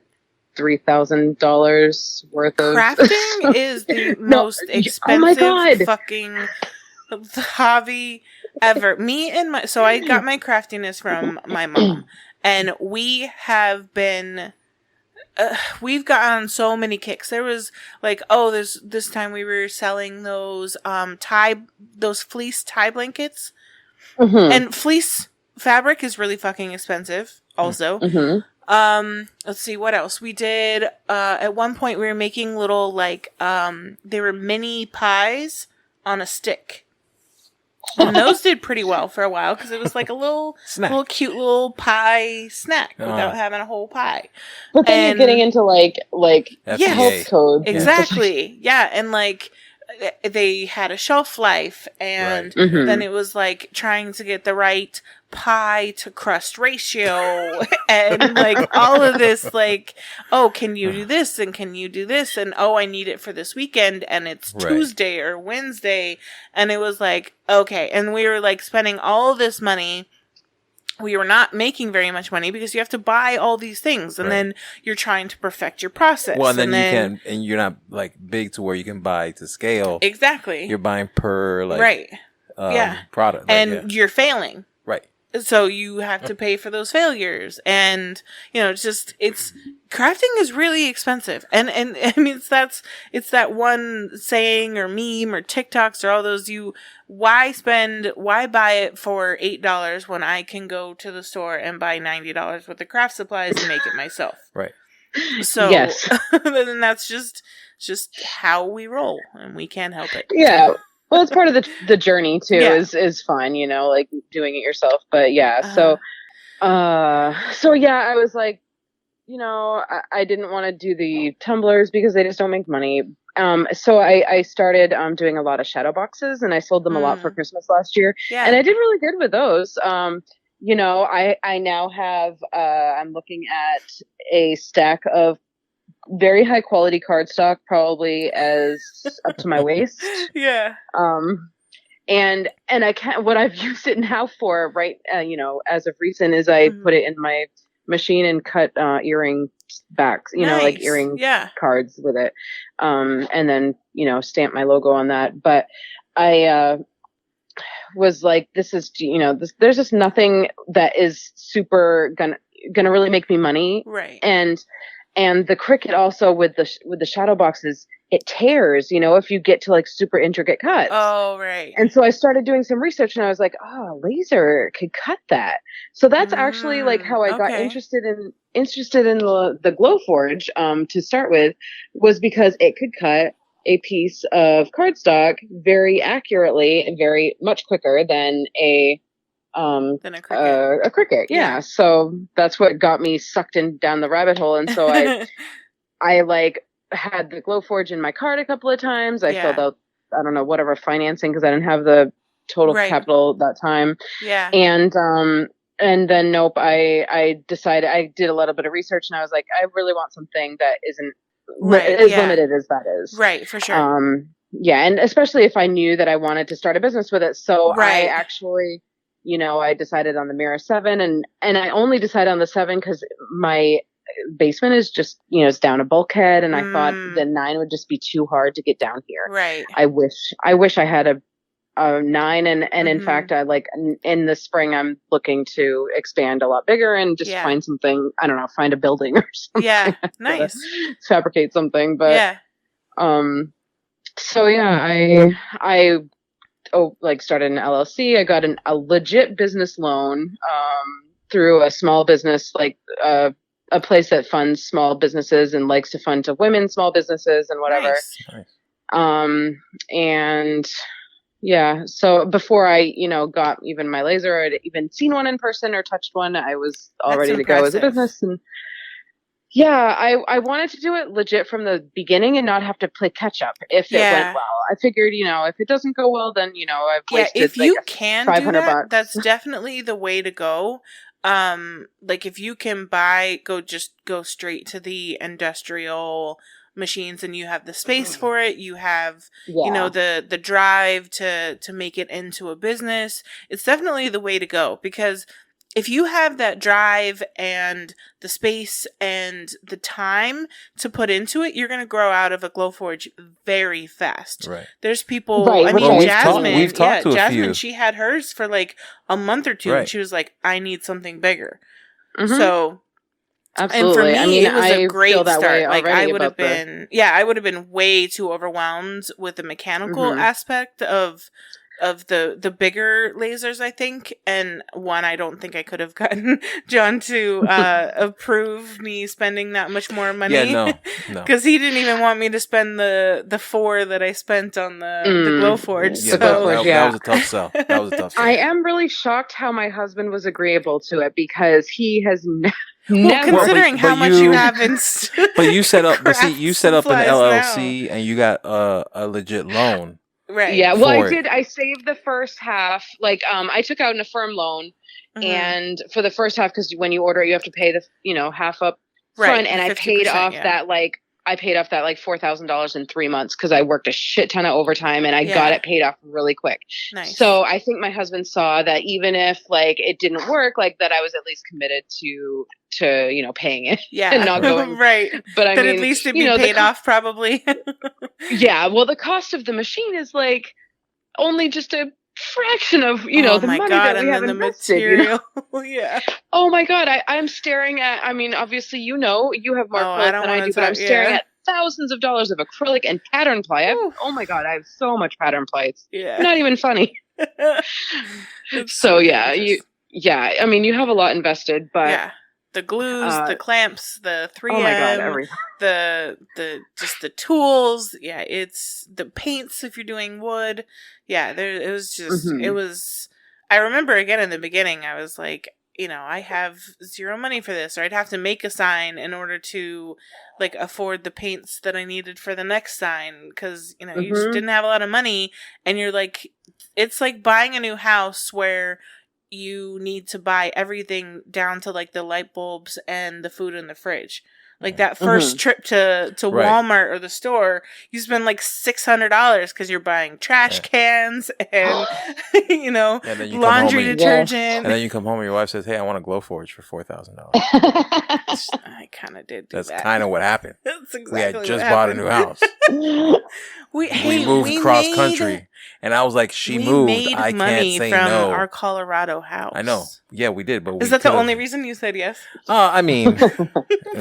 $3,000 worth of crafting. Is the most expensive fucking hobby ever. So I got my craftiness from my mom, and we have been we've gotten on so many kicks. There was like, there's this time we were selling those those fleece tie blankets, and fleece fabric is really fucking expensive also. Let's see what else we did. At one point we were making little like they were mini pies on a stick. And those did pretty well for a while because it was like a little cute little pie snack without having a whole pie. But then you're getting into like health codes. Exactly. Yeah, and like they had a shelf life, and then it was like trying to get the right pie to crust ratio and like all of this, like, oh, can you do this and can you do this, and oh, I need it for this weekend and it's Tuesday or Wednesday, and it was like, okay, and we were like spending all this money. We were not making very much money because you have to buy all these things, and then you're trying to perfect your process. Well, and then you can, and you're not like big to where you can buy to scale. Exactly. You're buying per like product, like, and you're failing. Right. So you have to pay for those failures, and it's crafting is really expensive, and I mean it's that one saying or meme or TikToks or all those, why buy it for $8 when I can go to the store and buy $90 worth of craft supplies and make it myself. Right. So then that's just how we roll, and we can't help it. Yeah. Well, it's part of the journey too. Is fun, like doing it yourself. But so I was like, I didn't want to do the tumblers because they just don't make money. So I started doing a lot of shadow boxes, and I sold them a lot for Christmas last year, and I did really good with those. I now have I'm looking at a stack of very high quality cardstock, probably as up to my waist. Yeah. And I can't, what I've used it now for, as of recent, is I put it in my machine and cut earring backs, like earring cards with it. And then, stamp my logo on that. But I was like, this is, there's just nothing that is super gonna really make me money. Right. And the Cricut also with the shadow boxes, it tears, if you get to like super intricate cuts. Oh, right. And so I started doing some research, and I was like, oh, laser could cut that. So that's actually like how I got interested in the Glowforge to start with, was because it could cut a piece of cardstock very accurately and very much quicker than a Cricut. Yeah. So that's what got me sucked down the rabbit hole. And so I like had the Glowforge in my cart a couple of times. I filled out, I don't know, whatever financing, because I didn't have the total capital at that time. Yeah. And then I decided, I did a little bit of research, and I was like, I really want something that isn't as limited as that is. Right, for sure. And especially if I knew that I wanted to start a business with it. So I actually, I decided on the Mira 7, and I only decided on the 7 because my basement is just, it's down a bulkhead, and I thought the 9 would just be too hard to get down here. Right. I wish I had a 9, and in fact, I like in the spring, I'm looking to expand a lot bigger and just find something, I don't know, find a building or something. Yeah. Nice. Fabricate something. But, so I started an LLC. I got a legit business loan, through a small business, a place that funds small businesses and likes to fund to women small businesses and whatever. Nice. And so before I, got even my laser, or I'd even seen one in person or touched one, I was all ready to go as a business. And I wanted to do it legit from the beginning and not have to play catch up if it went well. I figured, if it doesn't go well, then, I've wasted if you can do that, that's definitely the way to go. If you can go straight to the industrial machines, and you have the space for it, you have the drive to make it into a business, it's definitely the way to go. Because if you have that drive and the space and the time to put into it, you're going to grow out of a Glowforge very fast. Right. There's people, I mean, Jasmine, we've talked to a few. She had hers for like a month or two, and she was like, I need something bigger. Mm-hmm. So, absolutely. And for me, it was a great start. I would have been way too overwhelmed with the mechanical aspect of the bigger lasers, I think. And one, I don't think I could have gotten John to approve me spending that much more money. Yeah, no. Because he didn't even want me to spend the 4 that I spent on the Glowforge. Yeah, that was a tough sell. That was a tough sell. I am really shocked how my husband was agreeable to it, because he has Never. Well, considering how much you have in but you set up an LLC now. and you got a legit loan. Right. Yeah. Well, I did. I saved the first half. Like, I took out an affirm loan, and for the first half, because when you order it, you have to pay the half up front, and I paid off that like $4,000 in 3 months because I worked a shit ton of overtime and I got it paid off really quick. Nice. So I think my husband saw that even if like it didn't work, like that I was at least committed to paying it. Yeah. And not going right. But I mean, at least it'd be paid off probably. Yeah. Well, the cost of the machine is like only just a fraction of the money that we have invested. Material. Yeah. Oh my God, I'm staring at. I mean, obviously, you have more clothes than I do, but I'm staring at thousands of dollars of acrylic and pattern ply. Oh my God, I have so much pattern ply. It's not even funny. So yeah, I mean, you have a lot invested, but the glues, the clamps, the 3M, oh my God, everything. the tools. Yeah, it's the paints if you're doing wood. Yeah, it was just, it was, I remember again in the beginning, I was like, I have zero money for this, or I'd have to make a sign in order to like afford the paints that I needed for the next sign. Cause you just didn't have a lot of money, and you're like, it's like buying a new house where you need to buy everything down to like the light bulbs and the food in the fridge. Like that first trip to Walmart or the store, you spend like $600 because you're buying trash cans and laundry detergent. And then you come home and your wife says, "Hey, I want a Glowforge for $4,000." I kind of did. That's kind of what happened. That's exactly. We had just bought a new house. we moved cross country, and I was like, "She moved. I can't say from no." Our Colorado house. I know. Yeah, we did. But is that the only reason you said yes? I mean,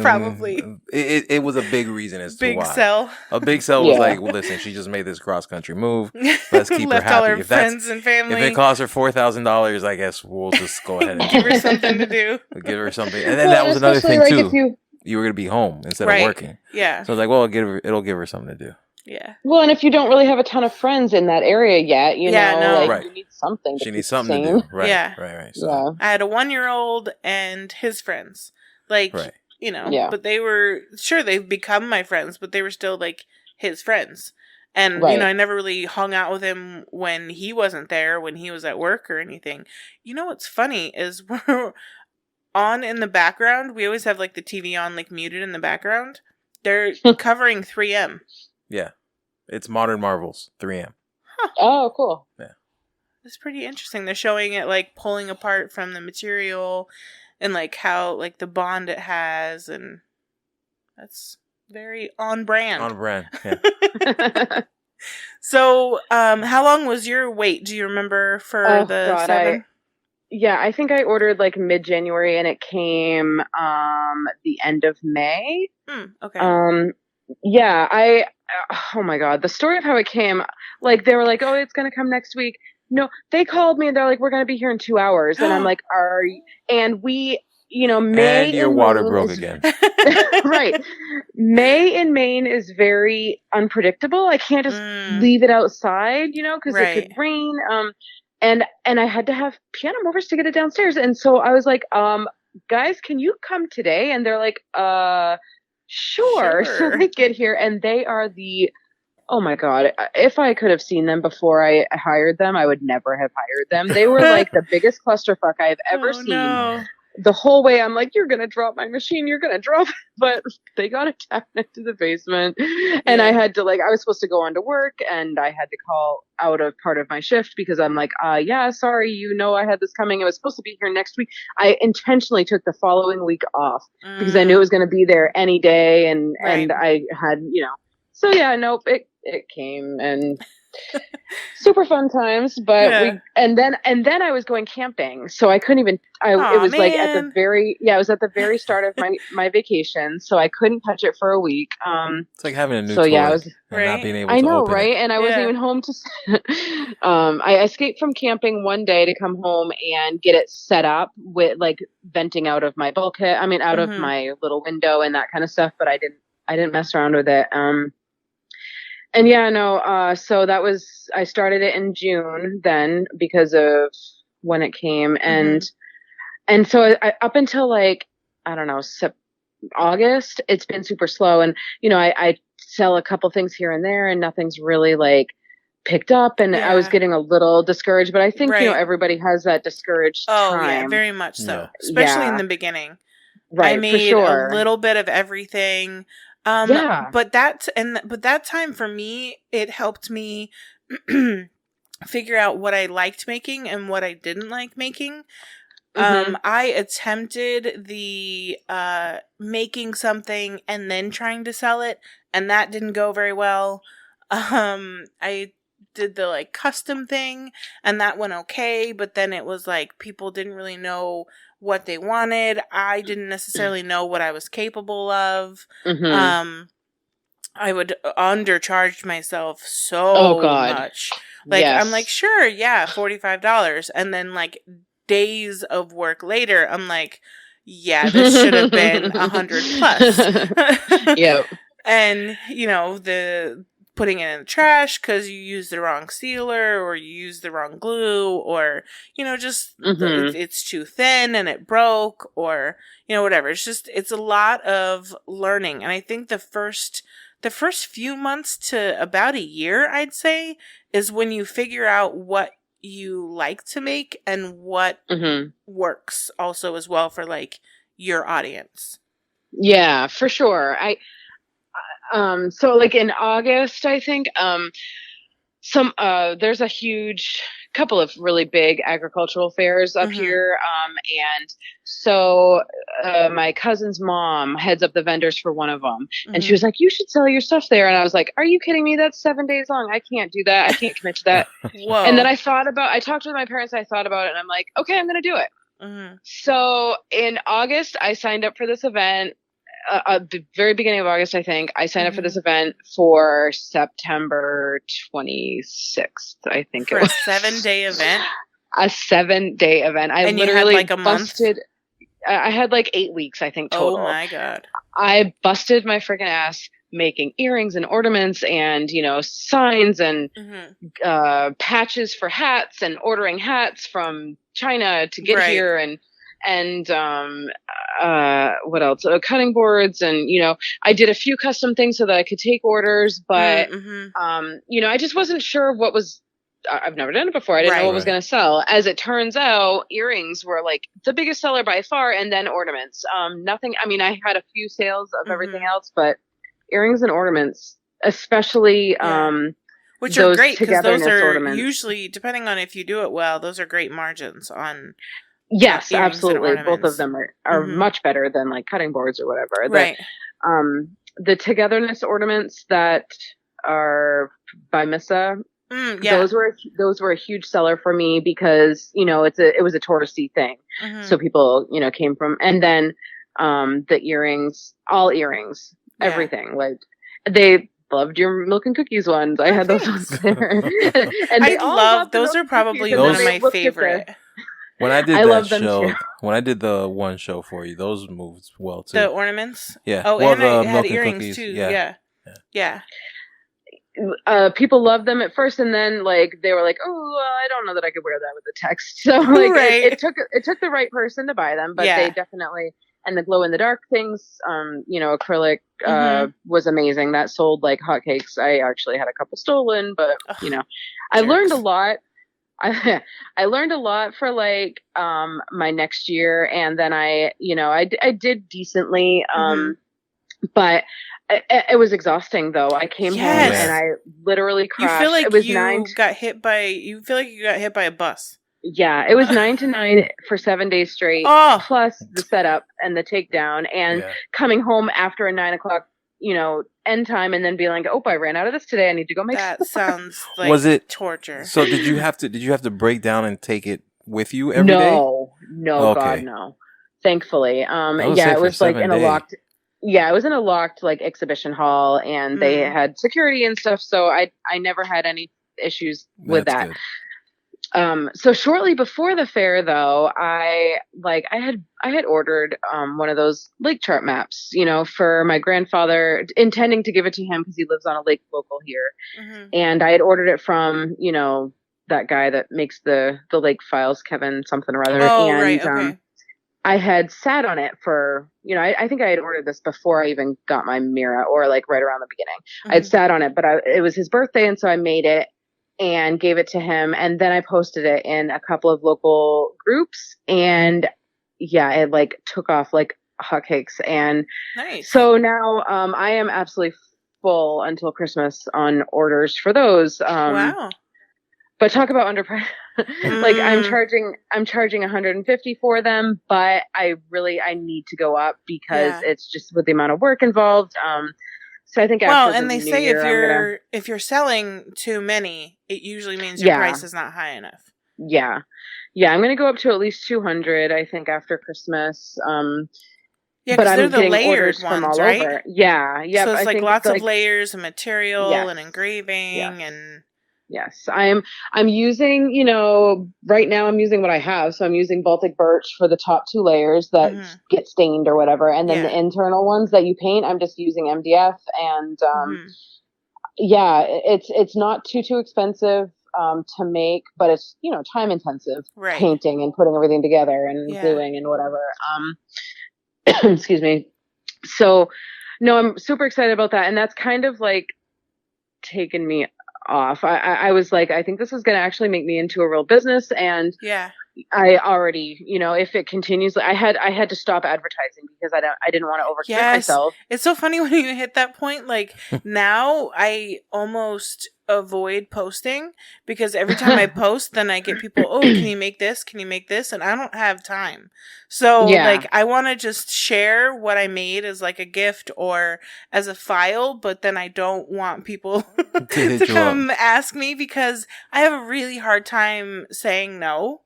probably. It was a big reason as to why. Sell. A big sell was like, well, listen, she just made this cross country move. Let's keep her happy. All her friends and family. If it costs her $4,000, I guess we'll just go ahead and give her something to do. Give her something, and then that was another thing too. You were gonna be home instead of working. Yeah. So I was like, well, it'll give her something to do. Yeah. Well, and if you don't really have a ton of friends in that area yet, you need something. She needs something to do. Right. Yeah. Right. So. I had a 1-year-old and his friends. Like, but they were they've become my friends, but they were still like his friends. And, I never really hung out with him when he wasn't there, when he was at work or anything. You know what's funny is we're on in the background. We always have like the TV on, like muted in the background. They're covering 3M. Yeah. It's Modern Marvels, 3M. Huh. Oh, cool. Yeah. It's pretty interesting. They're showing it like pulling apart from the material and like how like the bond it has, and that's very on brand. On brand, yeah. So, how long was your wait? Do you remember for the 7? I think I ordered like mid-January and it came the end of May. Okay. Oh my God, the story of how it came, like they were like, oh, it's going to come next week. No, they called me and they're like, we're going to be here in 2 hours. And I'm like, and we, May. And your water broke again. Right. May in Maine is very unpredictable. I can't just leave it outside, because it could rain. And I had to have piano movers to get it downstairs. And so I was like, guys, can you come today? And they're like, Sure. So they get here and they are oh my God, if I could have seen them before I hired them, I would never have hired them. They were like the biggest clusterfuck I've ever seen. No. The whole way I'm like, you're going to drop my machine. You're going to drop it. But they got it down into the basement. And I had to I was supposed to go on to work and I had to call out of part of my shift because I'm like, sorry, I had this coming. It was supposed to be here next week. I intentionally took the following week off because I knew it was going to be there any day. And I had, so nope, it came and super fun times, but and then I was going camping, so I couldn't even. It was like at the very start of my vacation, so I couldn't touch it for a week. It's like having a new toy and not being able to open right? it. And I wasn't even home to. I escaped from camping one day to come home and get it set up with like venting out of my bulkhead. I mean, out of my little window and that kind of stuff, but I didn't mess around with it. And so that was, I started it in June then because of when it came. And so up until like, I don't know, August, it's been super slow. And, I sell a couple things here and there and nothing's really like picked up. And I was getting a little discouraged, but I think, everybody has that discouraged time. Oh, yeah, very much so. Yeah. Especially in the beginning. Right, I made for sure. a little bit of everything. But that time for me, it helped me figure out what I liked making and what I didn't like making. I attempted the making something and then trying to sell it, and that didn't go very well. I did the like custom thing, and that went okay, but then it was like people didn't really know what they wanted. I didn't necessarily know what I was capable of. I would undercharge myself so much. Like, yes. I'm like, sure, yeah, $45. And then like days of work later, I'm like, yeah, this should have been 100 plus. Yep. And, the putting it in the trash because you used the wrong sealer or you used the wrong glue or, just it's too thin and it broke or, whatever. It's a lot of learning. And I think the first few months to about a year, I'd say, is when you figure out what you like to make and what works also as well for like your audience. Yeah, for sure. So like in August, I think, there's a huge couple of really big agricultural fairs up here. And so, my cousin's mom heads up the vendors for one of them. And she was like, you should sell your stuff there. And I was like, are you kidding me? That's 7 days long. I can't do that. I can't commit to that. Whoa. And then I talked with my parents. I thought about it and I'm like, okay, I'm going to do it. So in August, I signed up for this event. The very beginning of August, I think, I signed up for this event for September 26th, I think for it was. A 7-day event? A 7-day event. And literally you had like a month? I had like 8 weeks, I think, total. Oh my God. I busted my freaking ass making earrings and ornaments and, signs and patches for hats and ordering hats from China to get here and what else? Cutting boards and, I did a few custom things so that I could take orders, but, I just wasn't sure what was, I've never done it before. I didn't know what was going to sell. As it turns out, earrings were like the biggest seller by far and then ornaments. Nothing, I had a few sales of everything else, but earrings and ornaments, especially, which are great because those are usually, depending on if you do it well, those are great margins on. Yes, absolutely. Both of them are much better than like cutting boards or whatever. Right. The togetherness ornaments that are by Missa, those were a huge seller for me because, it was a touristy thing. So people, came from, and then, the earrings, all earrings, everything. Like they loved your milk and cookies ones. I had those ones there. And I love those are probably one of my favorite. When I did that show, when I did the one show for you, those moved well too. The ornaments? Yeah. Oh, well, and I had earrings too. Yeah. People loved them at first, and then like they were like, "Oh, I don't know that I could wear that with the text." So like it took the right person to buy them, but they definitely. And the glow in the dark things, acrylic was amazing. That sold like hotcakes. I actually had a couple stolen, but I learned a lot. I learned a lot for like my next year, and then I did decently, but it was exhausting though. I came home and I literally crashed. You feel like it was you got hit by a bus. Yeah, it was 9 to 9 for 7 days straight, plus the setup and the takedown, and coming home after a 9 o'clock, end time, and then being like, "Oh, I ran out of this today. I need to go make." That sounds like torture. So did you have to break down and take it with you every day? No, okay. God, no. Thankfully, it was like in a locked. Yeah, it was in a locked like exhibition hall, and they had security and stuff. So I never had any issues with that. Good. So shortly before the fair, though, I had ordered one of those lake chart maps, for my grandfather, intending to give it to him because he lives on a lake local here, and I had ordered it from that guy that makes the lake files, Kevin something or other. Oh, and, right, okay. I had sat on it for, I think I had ordered this before I even got my Mira, or like right around the beginning. I had sat on it, but it was his birthday. And so I made it and gave it to him. And then I posted it in a couple of local groups, and yeah, it like took off like hotcakes. And nice. So now I am absolutely full until Christmas on orders for those. Wow. But talk about underpriced. Like I'm charging 150 for them, but I need to go up because it's just with the amount of work involved. So I think after and they say year, if you're selling too many, it usually means your price is not high enough. Yeah. Yeah, I'm going to go up to at least 200, I think, after Christmas. Yeah, because they're the layered ones, right? Over. Yeah. So it's like lots of layers of material and engraving and... Yes, I'm using, right now I'm using what I have. So I'm using Baltic birch for the top 2 layers that get stained or whatever. And then the internal ones that you paint, I'm just using MDF. And it's not too expensive to make, but it's, time intensive painting and putting everything together and gluing and whatever. Excuse me. So no, I'm super excited about that. And that's kind of like taken me off. I was like, I think this is going to actually make me into a real business. And I already, if it continues, I had to stop advertising because I didn't want to overcommit myself. It's so funny when you hit that point. Like now I almost avoid posting because every time I post, then I get people, oh, can you make this? Can you make this? And I don't have time. So like, I want to just share what I made as like a gift or as a file, but then I don't want people to come ask me because I have a really hard time saying no.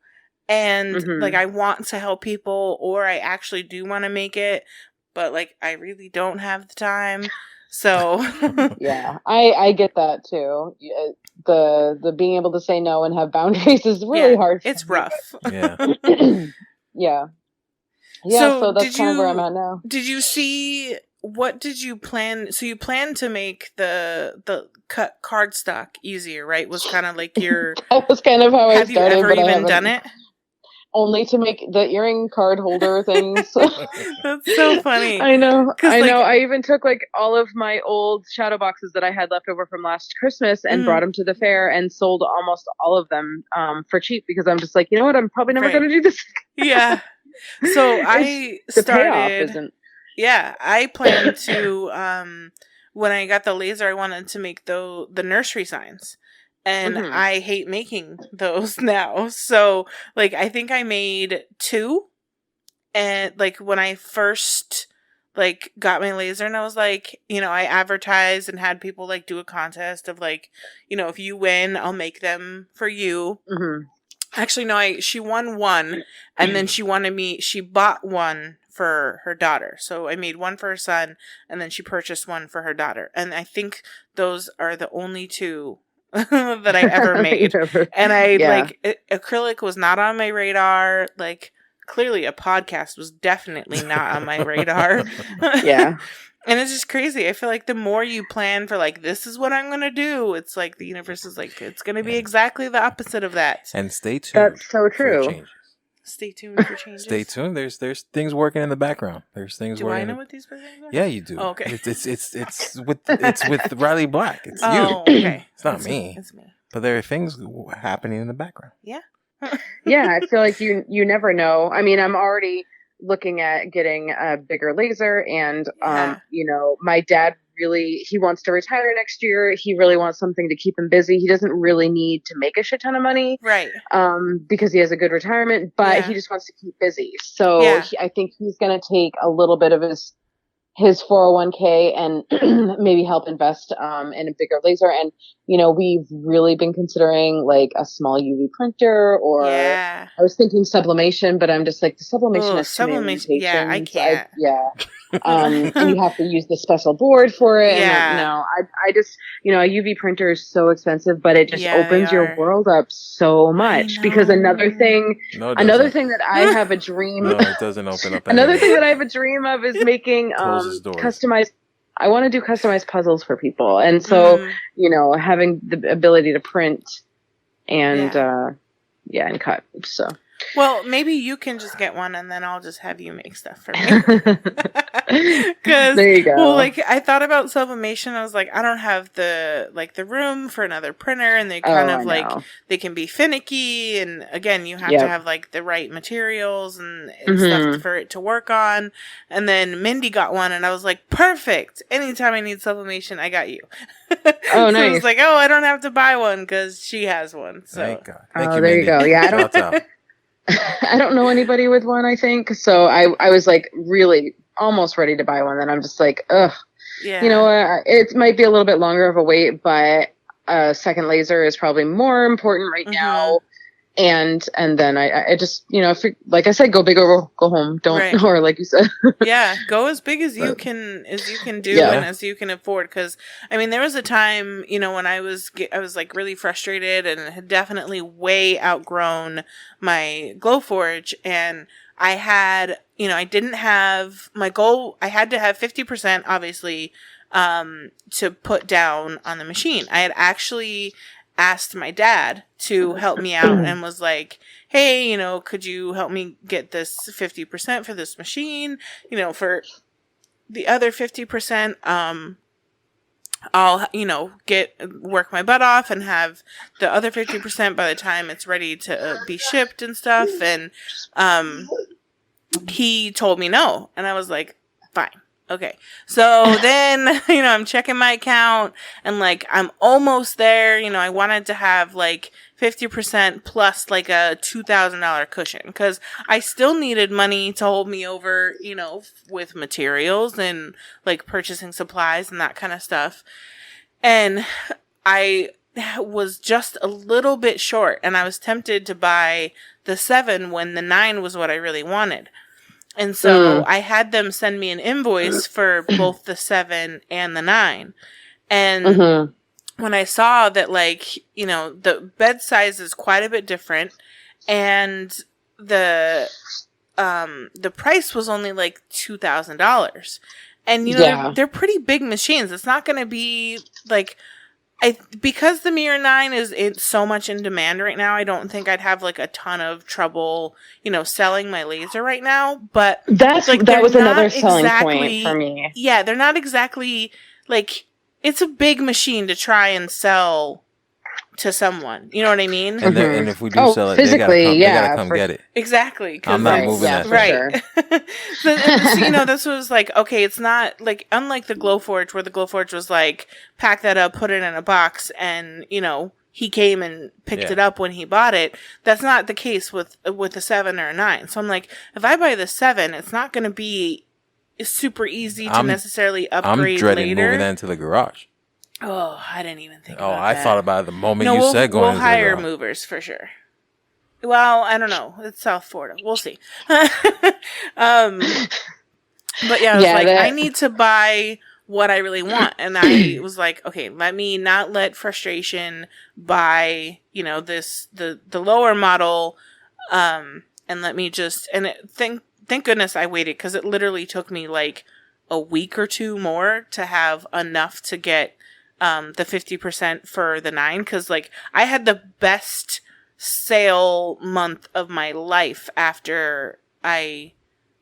And like, I want to help people, or I actually do want to make it, but like, I really don't have the time. So yeah, I get that too. The being able to say no and have boundaries is really hard. It's rough. Yeah. Yeah. So that's kind of where I'm at now. Did you see, what did you plan? So you planned to make the cut cardstock easier, right? Was kind of like your... That was kind of how I started. Have you ever even done it? Only to make the earring card holder things. That's so funny. I know. I even took like all of my old shadow boxes that I had left over from last Christmas and brought them to the fair and sold almost all of them for cheap because I'm just like, you know what? I'm probably never going to do this. Yeah. So I started. I planned to. When I got the laser, I wanted to make the nursery signs. And I hate making those now. So, like, I think I made 2. And, like, when I first, like, got my laser and I was like, I advertised and had people, like, do a contest of, like, if you win, I'll make them for you. Actually, no, she won 1. And then she bought 1 for her daughter. So I made 1 for her son. And then she purchased 1 for her daughter. And I think those are the only 2 that I ever made. And acrylic was not on my radar. Like, clearly a podcast was definitely not on my radar. Yeah. And it's just crazy. I feel like the more you plan for like, this is what I'm going to do, it's like the universe is like, it's going to be exactly the opposite of that. And stay tuned. That's so true. Stay tuned for changes. Stay tuned. There's things working in the background. There's things. Do I know what these things are? Yeah, you do. Oh, okay. It's with Riley Black. It's you. Okay. It's not me. It's me. But there are things happening in the background. Yeah. Yeah, I feel like you never know. I mean, I'm already looking at getting a bigger laser, and my dad he wants to retire next year. He really wants something to keep him busy. He doesn't really need to make a shit ton of money, right? Because he has a good retirement, but he just wants to keep busy. So I think he's going to take a little bit of his 401k and maybe help invest in a bigger laser. And we've really been considering like a small UV printer, or I was thinking sublimation, but I'm just like, the sublimation is sublimation. Yeah, I can't. And you have to use the special board for it. Yeah. And I just, a UV printer is so expensive, but it just opens your world up so much. Because another thing that I have a dream. No, it doesn't open up. Another thing that I have a dream of is making customized. I want to do customized puzzles for people. And so, having the ability to print and, and cut. So. Well, maybe you can just get one, and then I'll just have you make stuff for me. Because, there you go. Well, like, I thought about sublimation. I was like, I don't have the room for another printer, and they kind of like they can be finicky, and again, you have to have like the right materials and stuff for it to work on. And then Mindy got one, and I was like, perfect. Anytime I need sublimation, I got you. Oh, so nice. I was like, oh, I don't have to buy one because she has one. So thank God. Thank you, there Mindy. you go. Yeah, I don't know anybody with one, I think. So I was like really almost ready to buy one. Then I'm just like, ugh. Yeah. You know, it might be a little bit longer of a wait, but a second laser is probably more important right now. And then I just, you know, if like I said, go big or go home. Don't, or like you said. Yeah, go as big as you can do and as you can afford. Because I mean, there was a time, you know, when I was like really frustrated and had definitely way outgrown my Glowforge, and I had, you know, I didn't have my goal. I had to have 50%, obviously, to put down on the machine. I had actually asked my dad to help me out and was like, hey, you know, could you help me get this 50% for this machine? You know, for the other 50%, I'll, you know, work my butt off and have the other 50% by the time it's ready to be shipped and stuff. And, he told me no. And I was like, fine. Okay. So then, you know, I'm checking my account and like, I'm almost there. You know, I wanted to have like 50% plus like a $2,000 cushion because I still needed money to hold me over, you know, with materials and like purchasing supplies and that kind of stuff. And I was just a little bit short, and I was tempted to buy the 7 when the 9 was what I really wanted. And so I had them send me an invoice for both the 7 and the 9. And when I saw that, like, you know, the bed size is quite a bit different, and the price was only like $2,000. And, you know, they're pretty big machines. It's not going to be like, because the Mirror 9 is so much in demand right now, I don't think I'd have like a ton of trouble, you know, selling my laser right now. But that was another selling point for me. Yeah, they're not exactly like, it's a big machine to try and sell to someone. You know what I mean? And, and if we do sell it, they gotta come get it. Exactly. I'm not moving that. Right. So, you know, this was like, okay, it's not like, unlike the Glowforge, where the Glowforge was like, pack that up, put it in a box, and, you know, he came and picked it up when he bought it. That's not the case with a 7 or a 9. So I'm like, if I buy the 7, it's not going to be super easy to necessarily upgrade later. I'm dreading moving that into the garage. Oh, I didn't even think about that. I thought about it the moment you said going into the garage. We'll hire movers for sure. Well, I don't know. It's South Florida. We'll see. But yeah, I was like, I need to buy what I really want. And I was like, okay, let me not let frustration buy, you know, the lower model. And let me just, thank goodness I waited, because it literally took me like a week or two more to have enough to get the 50% for the 9. Because like, I had the best sale month of my life after I,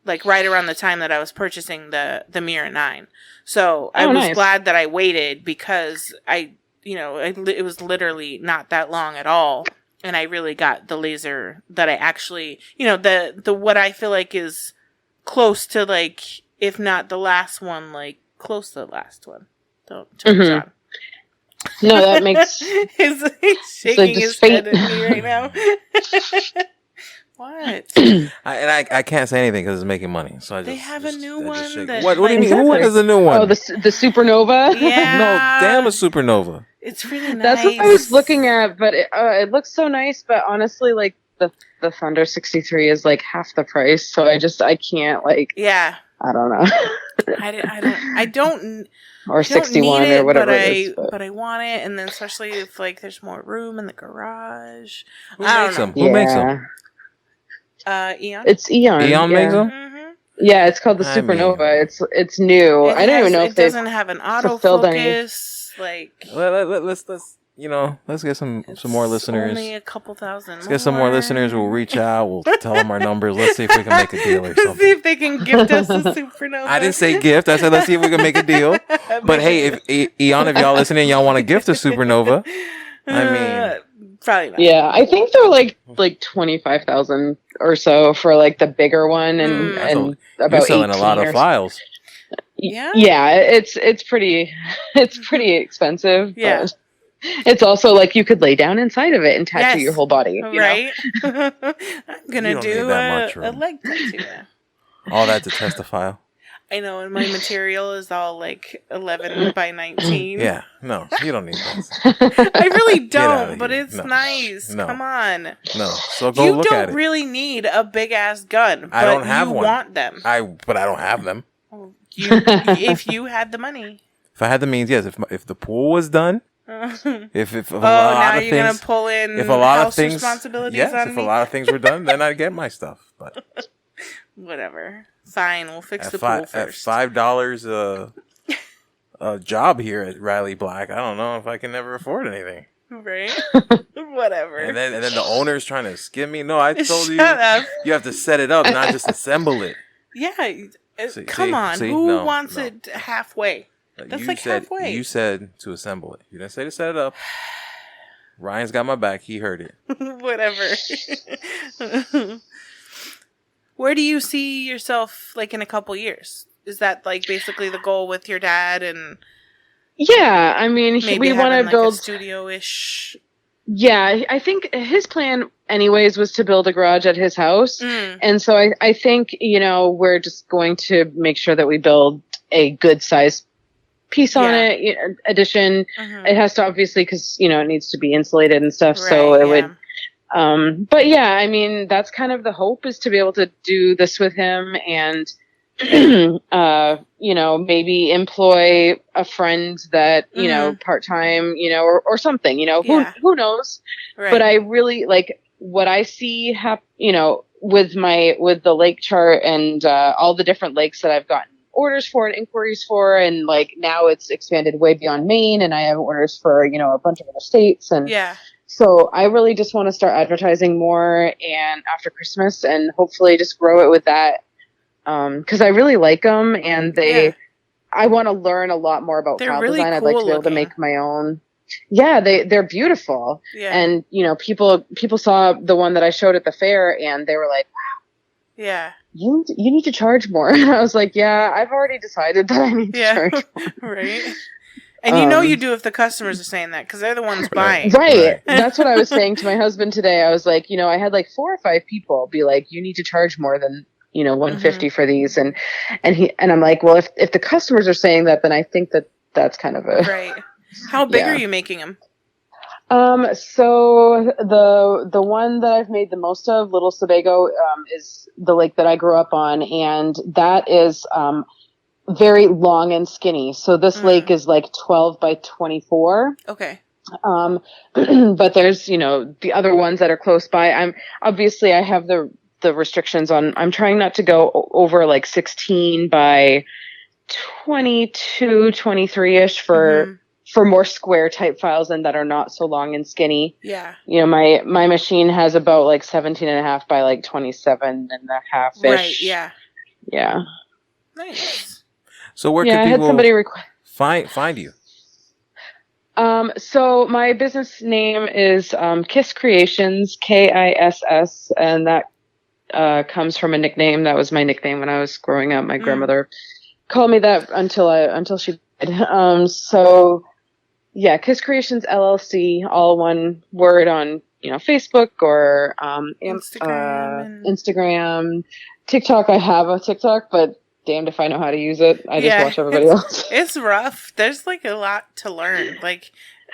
like, right around the time that I was purchasing the Mirror 9. So I was glad that I waited, because it was literally not that long at all. And I really got the laser that I actually, you know, the what I feel like is close to, like, if not the last one, like close to the last one. Don't turn it on. No, that makes... He's shaking his head at me right now. What? I can't say anything because it's making money. So they have a new one. What do you mean? Who has a new one? Oh, the Supernova? Yeah. No, damn a Supernova. It's really nice. That's what I was looking at, but it looks so nice. But honestly, like the Thunder 63 is like half the price. So I can't, like. Yeah. I don't know. I don't. Or 61 or whatever it is. But I want it, and then especially if like there's more room in the garage. Who makes them? Who makes them? Eon. It's Eon. Eon makes them? Mm-hmm. Yeah, it's called the Supernova. It's new. I don't even know if it doesn't have an autofocus. Like, let's let's get some more listeners. Only a couple thousand. Let's get some more listeners. We'll reach out. We'll tell them our numbers. Let's see if we can make a deal or something. See if they can gift us a supernova. I didn't say gift. I said let's see if we can make a deal. But hey, if y'all listening, y'all want to gift a supernova, I mean, probably not. Yeah, I think they're like 25,000 or so for like the bigger one, and about you're selling a lot of files. Yeah, it's pretty expensive. Yeah. But it's also like you could lay down inside of it and tattoo your whole body. Right. I'm gonna do a leg tattoo. All that to test a file. I know, and my material is all like 11 by 19. Yeah, no, you don't need that. I really don't, but it's nice. No. Come on. No, so go look at it. You don't really need a big ass gun. I don't have you one. Want them? But I don't have them. If you had the money. If I had the means, yes. If the pool was done. If a lot now of you're things, gonna pull in if a lot house of things, responsibilities yes, on if me? a lot of things were done, then I'd get my stuff. But whatever, fine, we'll fix the pool first. At $5 a job here at Riley Black, I don't know if I can ever afford anything. Right? Whatever. And then the owner's trying to skim me. No, I told you up. You have to set it up, not just assemble it. Yeah, come on. Who wants it halfway? That's halfway. You said to assemble it. You didn't say to set it up. Ryan's got my back. He heard it. Whatever. Where do you see yourself like in a couple years? Is that like basically the goal with your dad? And yeah, I mean, we want to build a studio-ish. Yeah, I think his plan anyways was to build a garage at his house. And so I think, we're just going to make sure that we build a good size piece on it, addition. It has to obviously, because, it needs to be insulated and stuff. Right, so it would, but yeah, I mean, that's kind of the hope, is to be able to do this with him and, maybe employ a friend that, part-time, or something, who knows? Right. But I really like what I see with the lake chart and, all the different lakes that I've gotten orders for and inquiries for, and like now it's expanded way beyond Maine, and I have orders for, a bunch of other states. And so I really just want to start advertising more and after Christmas, and hopefully just grow it with that. Cause I really like them, and I want to learn a lot more about file design. Cool. I'd like to be able to make my own. Yeah, they're beautiful. Yeah. And, people saw the one that I showed at the fair, and they were like, wow. Yeah. You need to charge more. And I was like, yeah, I've already decided that I need to charge more. Right. And you do if the customers are saying that, because they're the ones buying. Right. That's what I was saying to my husband today. I was like, I had like 4 or 5 people be like, you need to charge more than, $150 for these. And I'm like, well, if the customers are saying that, then I think that's kind of a... Right. How big are you making them? So the one that I've made the most of, Little Sebago, is the lake that I grew up on, and that is very long and skinny. So this lake is like 12 by 24. Okay. But there's, the other ones that are close by. I have the restrictions on, I'm trying not to go over like 16 by 22, 23-ish for more square type files and that are not so long and skinny. Yeah. My machine has about like 17 and a half by like 27 and a half-ish. Right, yeah. Yeah. Nice. So where can people find you? So my business name is Kiss Creations, KISS, and that comes from a nickname. That was my nickname when I was growing up. My grandmother called me that until she died. So yeah, Kiss Creations LLC, all one word on, Facebook or Instagram, TikTok. I have a TikTok, but damned if I know how to use it. I just watch everybody else. It's rough. There's like a lot to learn. Like,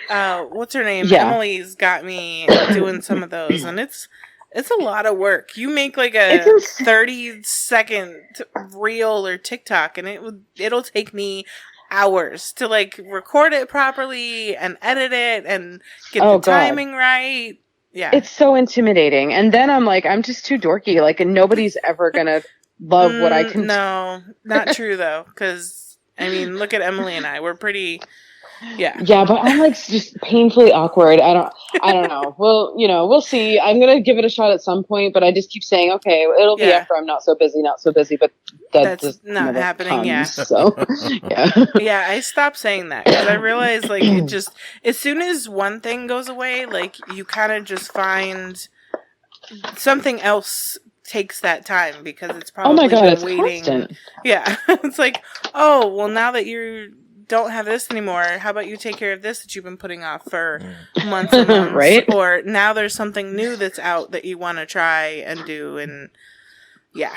what's her name? Yeah. Emily's got me doing some of those, and it's a lot of work. You make like a 30-second reel or TikTok, and it'll take me hours to like record it properly and edit it and get the timing right. Yeah. It's so intimidating. And then I'm like, I'm just too dorky. Like, and nobody's ever going to love what I can. No, not true though. Cause I mean, look at Emily and I, we're pretty Yeah. Yeah, but I'm like just painfully awkward. I don't know. Well, we'll see. I'm going to give it a shot at some point, but I just keep saying, okay, it'll be after I'm not so busy, but that that's just not never happening. comes, Yeah. So, yeah. Yeah, I stopped saying that because I realized, like, it just, as soon as one thing goes away, like, you kind of just find something else takes that time because it's probably oh my God, been it's waiting. constant. Yeah. It's like, oh, well, now that you don't have this anymore, how about you take care of this that you've been putting off for months and months? Right? Or now there's something new that's out that you want to try and do. And yeah.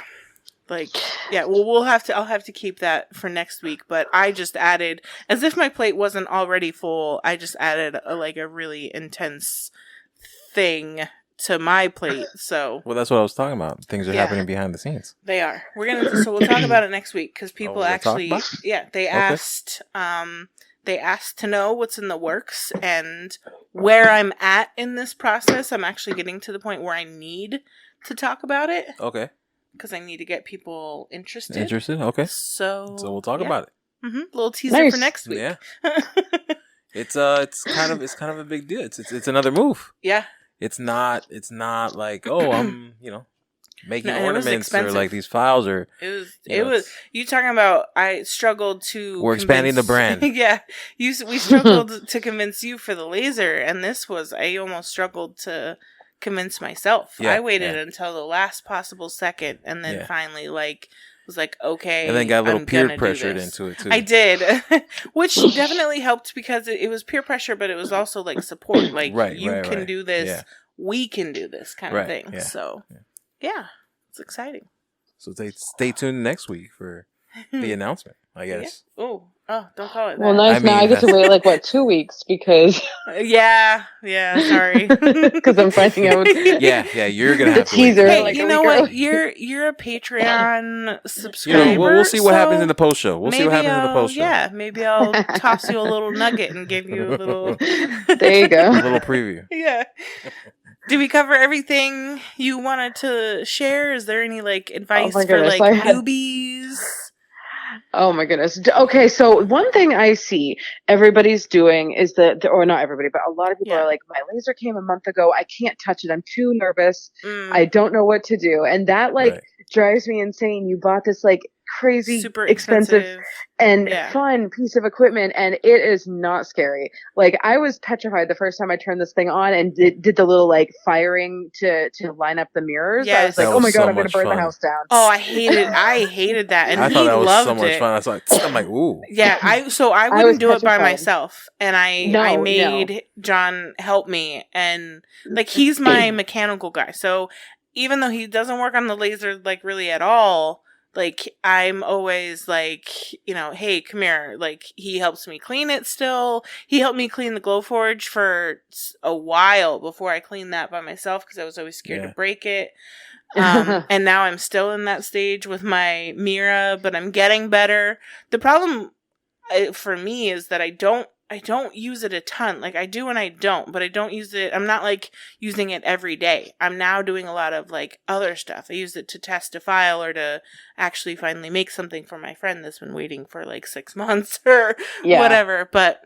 Like, yeah, well, I'll have to keep that for next week, but I just added, as if my plate wasn't already full, I just added a really intense thing to my plate, so. Well, that's what I was talking about. Things are happening behind the scenes. They are. So we'll talk about it next week, because people actually, they asked, they asked to know what's in the works, and where I'm at in this process. I'm actually getting to the point where I need to talk about it. Okay. Because I need to get people interested. Okay. So we'll talk about it. Mm-hmm. Little teaser for next week. Yeah. It's kind of a big deal. It's another move. Yeah. It's not like, oh, I'm making ornaments or like these files or it was you talking about. I struggled to. We're expanding the brand. Yeah, we struggled to convince you for the laser, and I almost struggled to convince myself. Yeah, I waited until the last possible second, and then finally was like, okay, and then got a little peer pressured into it too. I did, which definitely helped because it was peer pressure, but it was also like support. Like, you can do this, we can do this kind of thing. Yeah. So, yeah, it's exciting. So stay tuned next week for the announcement, I guess. Yeah. Oh, don't call it that. Well, nice. Now I get to wait 2 weeks because. Yeah. Sorry. Because I'm finding out. Yeah. You're gonna have to teaser. Wait. Hey, you know what? You're a Patreon subscriber. We'll see what happens in the post show. Yeah, maybe I'll toss you a little nugget and give you a little. There you go. A little preview. Yeah. Did we cover everything you wanted to share? Is there any advice for newbies? Oh my goodness. Okay, so one thing I see everybody's doing is or not everybody, but a lot of people are like, my laser came a month ago. I can't touch it. I'm too nervous. I don't know what to do. And that drives me insane. You bought this crazy super expensive and fun piece of equipment, and it is not scary. I was petrified the first time I turned this thing on and did the little firing to line up the mirrors. Yes. I was like, oh my God, I'm gonna burn the house down. Oh, I hated that, and I thought that was loved so much it. fun. I'm like, ooh. Yeah, I wouldn't do it by myself, and I made John help me, and he's my mechanical guy. So even though he doesn't work on the laser really at all, I'm always hey, come here. He helps me clean it still. He helped me clean the Glowforge for a while before I cleaned that by myself because I was always scared to break it. And now I'm still in that stage with my Mira, but I'm getting better. The problem for me is that I don't use it a ton. I do and I don't, but I don't use it. I'm not using it every day. I'm now doing a lot of other stuff. I use it to test a file or to actually finally make something for my friend that's been waiting for 6 months or whatever. But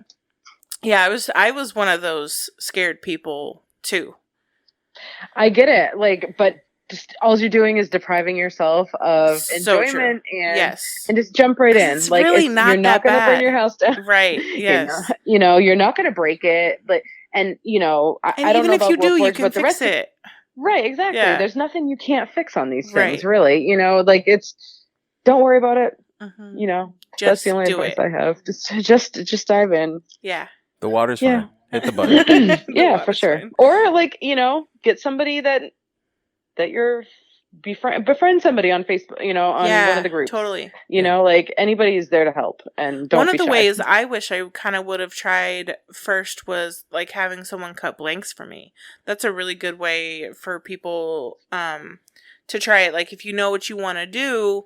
yeah, I was one of those scared people too. I get it. But just all you're doing is depriving yourself of enjoyment and just jump right in. It's really not you're not going to burn your house down, right? Yes, you're not going to break it, I don't even know if about you do, you can but the fix rest it. Right, exactly. Yeah. There's nothing you can't fix on these things, really. It's don't worry about it. Mm-hmm. That's the only advice I have. Just dive in. Yeah, the water's fine. Hit the button. Yeah, for sure. Fine. Or get somebody that you're befriend somebody on Facebook, on one of the groups. Totally. Anybody is there to help, and don't. One be of the shy. ways I wish I kind of would have tried first was having someone cut blanks for me. That's a really good way for people to try it. If you know what you want to do,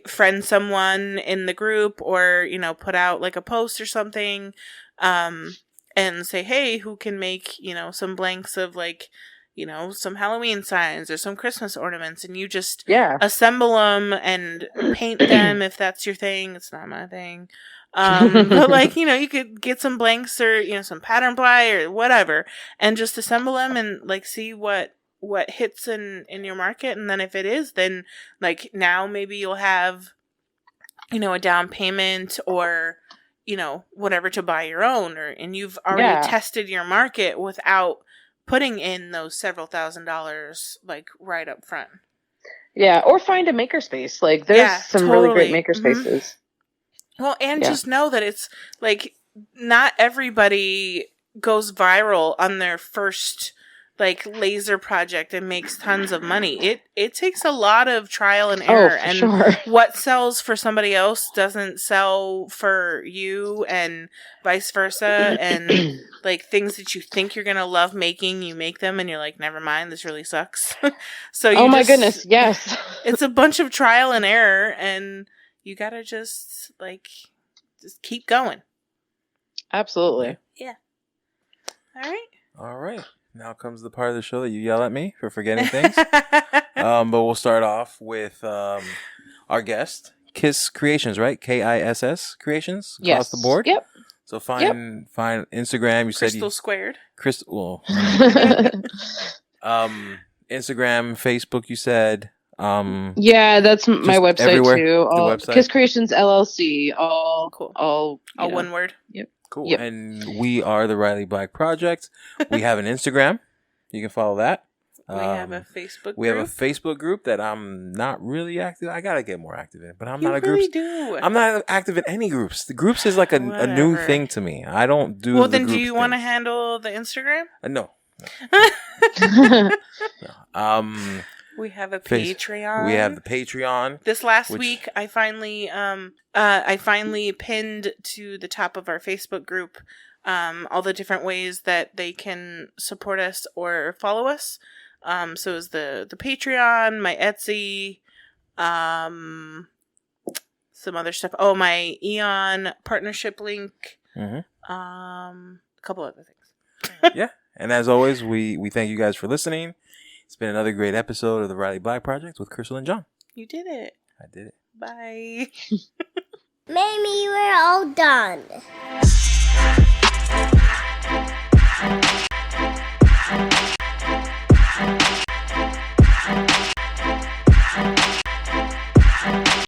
friend someone in the group or put out a post or something, and say, hey, who can make some blanks of some Halloween signs or some Christmas ornaments, and you just assemble them and paint them if that's your thing. It's not my thing. But like, you could get some blanks or, some pattern ply or whatever and just assemble them and like see what hits in your market. And then if it is, then like now maybe you'll have, a down payment or, whatever to buy your own and you've already tested your market without putting in those several $1,000s like right up front. Yeah, or find a makerspace. Like there's some really great makerspaces. Well, and just know that it's like not everybody goes viral on their first like laser project and makes tons of money. It takes a lot of trial and error, and what sells for somebody else doesn't sell for you, and vice versa. And like things that you think you're gonna love making, you make them, and you're like, never mind, this really sucks. So you my goodness, yes, it's a bunch of trial and error, and you gotta just keep going. Absolutely. Yeah. All right. Now comes the part of the show that you yell at me for forgetting things. But we'll start off with our guest, Kiss Creations, right? KISS Creations across the board. Yep. So find Instagram. You said Crystal Squared. Instagram, Facebook. You said. Yeah, that's my website everywhere, too. website. Kiss Creations LLC. All cool. All one word. Yep. Cool. Yep. And we are the Riley Black Project. We have an Instagram. You can follow that. We have a Facebook group. We have a Facebook group that I'm not really active. I gotta get more active in, but I'm not a really group. I'm not active in any groups. The groups is like a new thing to me. I don't do. Well, then, do you want to handle the Instagram? No. We have a Patreon. We have the Patreon. This last week, I finally pinned to the top of our Facebook group all the different ways that they can support us or follow us. So is the Patreon, my Etsy, some other stuff. Oh, my Eon partnership link. Mm-hmm. A couple other things. Yeah, and as always, we thank you guys for listening. It's been another great episode of the Riley Black Project with Crystal and John. You did it. I did it. Bye. Maybe we're all done.